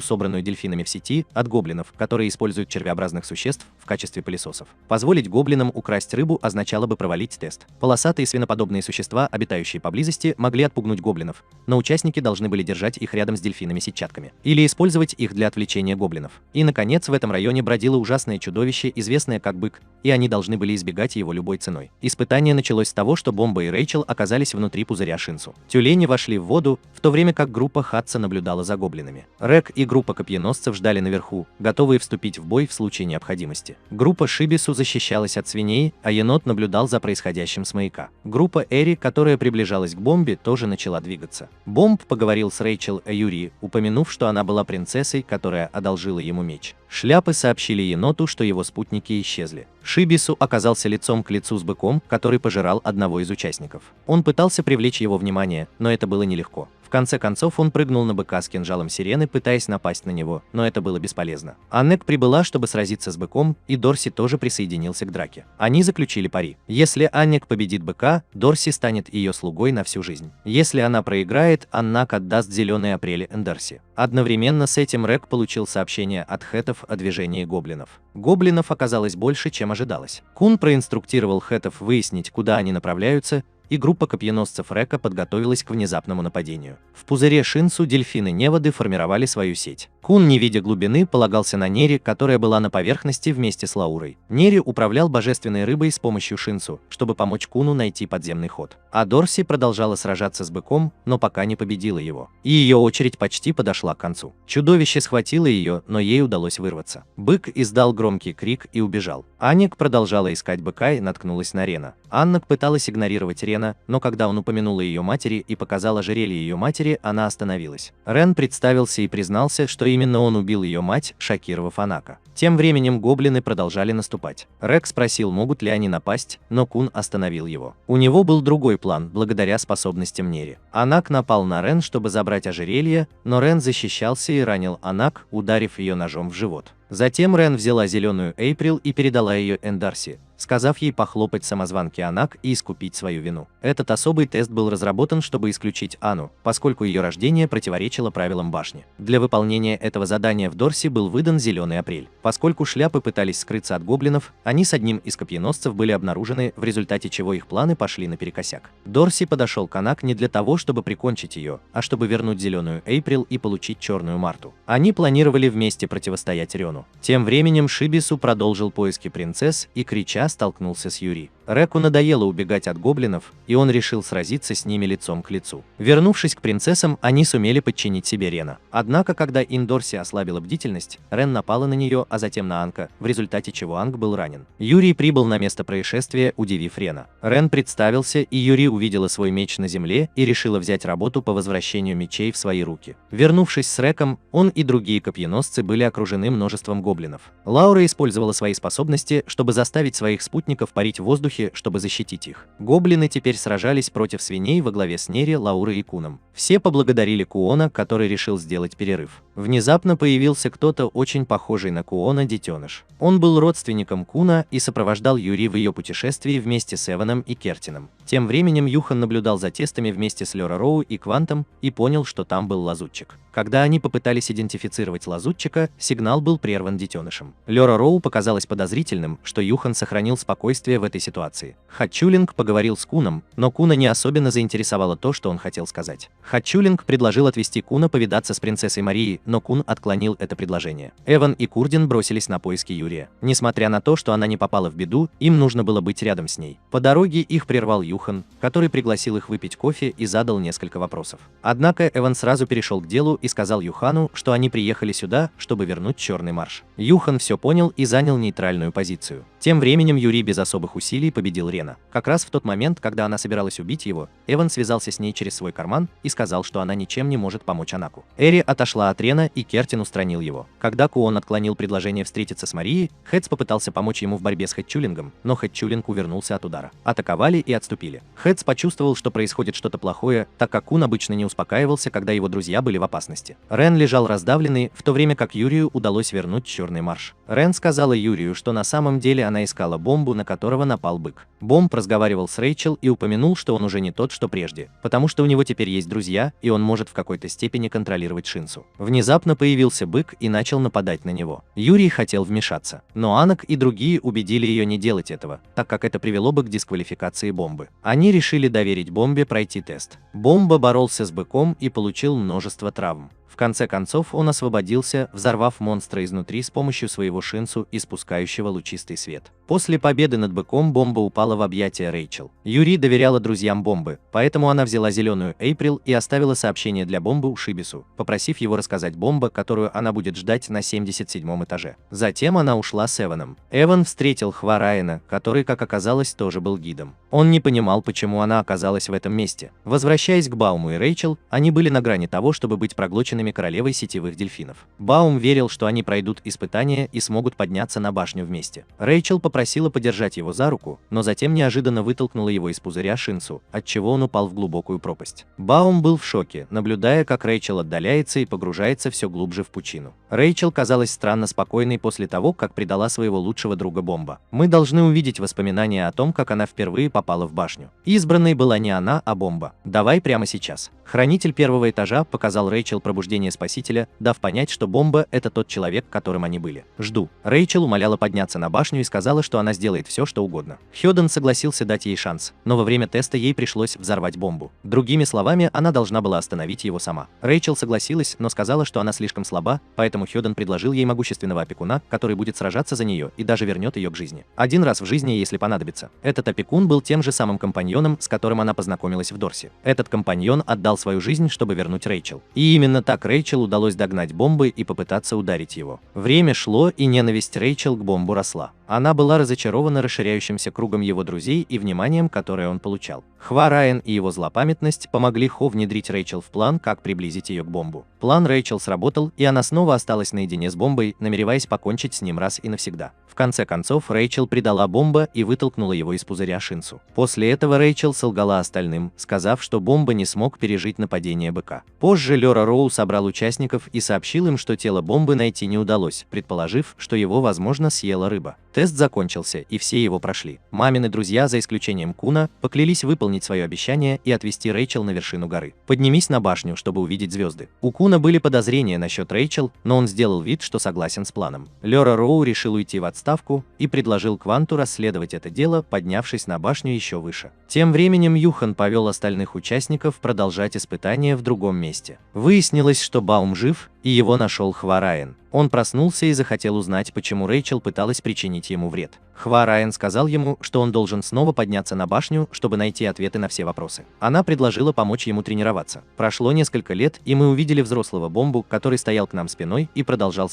собранную дельфинами в сети, от гоблинов, которые используют червеобразных существ в качестве пылесосов. Позволить гоблинам украсть рыбу означало бы провалить тест. Полосатые свиноподобные существа, обитающие поблизости, могли отпугнуть гоблинов, но участники должны были держать их рядом с дельфинами-сетчатками или использовать их для отвлечения гоблинов. И, наконец, в этом районе бродило ужасное чудовище, известное как бык, и они должны были избегать его любой ценой. Испытание началось с того, что Бомба и Рэйчел оказались внутри пузыря Шинсу. Тюлени вошли в воду, в то время как группа Хатса наблюдала за гоблинами. Рэк и группа копьеносцев ждали наверху, готовые вступить в бой в случае необходимости. Группа Шибису защищалась от свиней, а енот наблюдал за происходящим с маяка. Группа Эри, которая приближалась к Бомбе, тоже начала двигаться. Бомб поговорил с Рэйчел о Юрии, упомянув, что она была принцессой, которая одолжила ему меч. Шляпы сообщили еноту, что его спутники исчезли. Шибису оказался лицом к лицу с быком, который пожирал одного из участников. Он пытался привлечь его внимание, но это было нелегко. В конце концов он прыгнул на быка с кинжалом сирены, пытаясь напасть на него, но это было бесполезно. Аннек прибыла, чтобы сразиться с быком, и Дорси тоже присоединился к драке. Они заключили пари. Если Аннек победит быка, Дорси станет ее слугой на всю жизнь. Если она проиграет, Аннак отдаст зеленый апреле Эндерси. Одновременно с этим Рэк получил сообщение от хэтов о движении гоблинов. Гоблинов оказалось больше, чем ожидалось. Кун проинструктировал хэтов выяснить, куда они направляются, и группа копьеносцев Рэка подготовилась к внезапному нападению. В пузыре Шинсу дельфины неводы формировали свою сеть. Кун, не видя глубины, полагался на Нери, которая была на поверхности вместе с Лаурой. Нери управлял божественной рыбой с помощью Шинсу, чтобы помочь Куну найти подземный ход. А Дорси продолжала сражаться с быком, но пока не победила его. И ее очередь почти подошла к концу. Чудовище схватило ее, но ей удалось вырваться. Бык издал громкий крик и убежал. Аннек продолжала искать быка и наткнулась на Рена. Аннек пыталась игнорировать Рена, но когда он упомянул о ее матери и показал ожерелье ее матери, она остановилась. Рен представился и признался, что именно он убил ее мать, шокировав Анака. Тем временем гоблины продолжали наступать. Рэк спросил, могут ли они напасть, но Кун остановил его. У него был другой план, благодаря способностям Нери. Анак напал на Рен, чтобы забрать ожерелье, но Рен защищался и ранил Анак, ударив ее ножом в живот. Затем Рен взяла зеленую Эйприл и передала ее Эндарси, сказав ей похлопать самозванке Анак и искупить свою вину. Этот особый тест был разработан, чтобы исключить Ану, поскольку ее рождение противоречило правилам башни. Для выполнения этого задания в Дорси был выдан зеленый апрель. Поскольку шляпы пытались скрыться от гоблинов, они с одним из копьеносцев были обнаружены, в результате чего их планы пошли наперекосяк. Дорси подошел к Анак не для того, чтобы прикончить ее, а чтобы вернуть зеленую Эйприл и получить черную Марту. Они планировали вместе противостоять Рену. Тем временем Шибису продолжил поиски принцесс и, крича, столкнулся с Юри. Реку надоело убегать от гоблинов, и он решил сразиться с ними лицом к лицу. Вернувшись к принцессам, они сумели подчинить себе Рена. Однако, когда Индорси ослабила бдительность, Рен напала на нее, а затем на Анка, в результате чего Анк был ранен. Юрий прибыл на место происшествия, удивив Рена. Рен представился, и Юри увидела свой меч на земле и решила взять работу по возвращению мечей в свои руки. Вернувшись с Реком, он и другие копьеносцы были окружены множеством гоблинов. Лаура использовала свои способности, чтобы заставить своих спутников парить в воздухе, чтобы защитить их. Гоблины теперь сражались против свиней во главе с Нери, Лаурой и Куном. Все поблагодарили Куона, который решил сделать перерыв. Внезапно появился кто-то очень похожий на Куона детеныш. Он был родственником Куна и сопровождал Юри в ее путешествии вместе с Эваном и Кертином. Тем временем Юхан наблюдал за тестами вместе с Лёра Роу и Квантом и понял, что там был лазутчик. Когда они попытались идентифицировать лазутчика, сигнал был прерван детенышем. Лёра Роу показалось подозрительным, что Юхан сохранил спокойствие в этой ситуации. Хачулинг поговорил с Куном, но Куна не особенно заинтересовало то, что он хотел сказать. Хачулинг предложил отвезти Куна повидаться с принцессой Марией, но Кун отклонил это предложение. Эван и Курдин бросились на поиски Юрия. Несмотря на то, что она не попала в беду, им нужно было быть рядом с ней. По дороге их прервал Юхан, который пригласил их выпить кофе и задал несколько вопросов. Однако Эван сразу перешел к делу и сказал Юхану, что они приехали сюда, чтобы вернуть Черный марш. Юхан все понял и занял нейтральную позицию. Тем временем Юрий без особых усилий победил Рена. Как раз в тот момент, когда она собиралась убить его, Эван связался с ней через свой карман и сказал, что она ничем не может помочь Анаку. Эри отошла от Рена, и Кертин устранил его. Когда Куон отклонил предложение встретиться с Марией, Хэтс попытался помочь ему в борьбе с Хэтчулингом, но Хэтчулинг увернулся от удара. Атаковали и отступили. Хэтс почувствовал, что происходит что-то плохое, так как Кун обычно не успокаивался, когда его друзья были в опасности. Рен лежал раздавленный, в то время как Юрию удалось вернуть Черный марш. Рен сказала Юрию, что на самом деле она искала Бомбу, на которого напал бык. Бомб разговаривал с Рэйчел и упомянул, что он уже не тот, что прежде, потому что у него теперь есть друзья, и он может в какой-то степени контролировать Шинсу. Внезапно появился бык и начал нападать на него. Юрий хотел вмешаться, но Анак и другие убедили ее не делать этого, так как это привело бы к дисквалификации Бомбы. Они решили доверить Бомбе пройти тест. Бомба боролся с быком и получил множество травм. В конце концов он освободился, взорвав монстра изнутри с помощью своего Шинсу, испускающего лучистый свет. После победы над быком Бомба упала в объятия Рэйчел. Юри доверяла друзьям Бомбы, поэтому она взяла зеленую Эйприл и оставила сообщение для Бомбы у Шибису, попросив его рассказать Бомба, которую она будет ждать на 77-м этаже. Затем она ушла с Эваном. Эван встретил Хварайена, который, как оказалось, тоже был гидом. Он не понимал, почему она оказалась в этом месте. Возвращаясь к Бауму и Рэйчел, они были на грани того, чтобы быть проглоченными королевой сетевых дельфинов. Баум верил, что они пройдут испытания и смогут подняться на башню вместе. Рэйчел попросила подержать его за руку, но затем неожиданно вытолкнула его из пузыря Шинсу, отчего он упал в глубокую пропасть. Баум был в шоке, наблюдая, как Рэйчел отдаляется и погружается все глубже в пучину. Рэйчел казалась странно спокойной после того, как предала своего лучшего друга Бомба. Мы должны увидеть воспоминания о том, как она впервые попала в башню. Избранной была не она, а Бомба. Давай прямо сейчас. Хранитель первого этажа показал Рэйчел пробуждение Спасителя, дав понять, что Бомба — это тот человек, которым они были. «Жду». Рэйчел умоляла подняться на башню и сказала, что она сделает все, что угодно. Хёден согласился дать ей шанс, но во время теста ей пришлось взорвать бомбу. Другими словами, она должна была остановить его сама. Рэйчел согласилась, но сказала, что она слишком слаба, поэтому Хёден предложил ей могущественного опекуна, который будет сражаться за нее и даже вернет ее к жизни. Один раз в жизни, если понадобится. Этот опекун был тем же самым компаньоном, с которым она познакомилась в Дорсе. Этот компаньон отдал свою жизнь, чтобы вернуть Рэйчел. И именно так Рэйчел удалось догнать Бомбы и попытаться ударить его. Время шло, и ненависть Рэйчел к Бомбу росла. Она была разочарована расширяющимся кругом его друзей и вниманием, которое он получал. Хварайен и его злопамятность помогли Хо внедрить Рэйчел в план, как приблизить ее к Бомбу. План Рэйчел сработал, и она снова осталась наедине с Бомбой, намереваясь покончить с ним раз и навсегда. В конце концов, Рэйчел предала Бомба и вытолкнула его из пузыря Шинсу. После этого Рэйчел солгала остальным, сказав, что Бомба не смог пережить нападение быка. Позже Лёра Роу собрал участников и сообщил им, что тело Бомбы найти не удалось, предположив, что его, возможно, съела рыба. Тест закончился, и все его прошли. Мамины друзья, за исключением Куна, поклялись выполнить свое обещание и отвезти Рэйчел на вершину горы. «Поднимись на башню, чтобы увидеть звезды». У Куна были подозрения насчет Рэйчел, но он сделал вид, что согласен с планом. Лёра Роу решил уйти в отставку и предложил Кванту расследовать это дело, поднявшись на башню еще выше. Тем временем Юхан повел остальных участников продолжать испытания в другом месте. Выяснилось, что Баум жив, и его нашел Хварайен. Он проснулся и захотел узнать, почему Рэйчел пыталась причинить ему вред. Хва Райан сказал ему, что он должен снова подняться на башню, чтобы найти ответы на все вопросы. Она предложила помочь ему тренироваться. Прошло несколько лет, и мы увидели взрослого Бомбу, который стоял к нам спиной и продолжал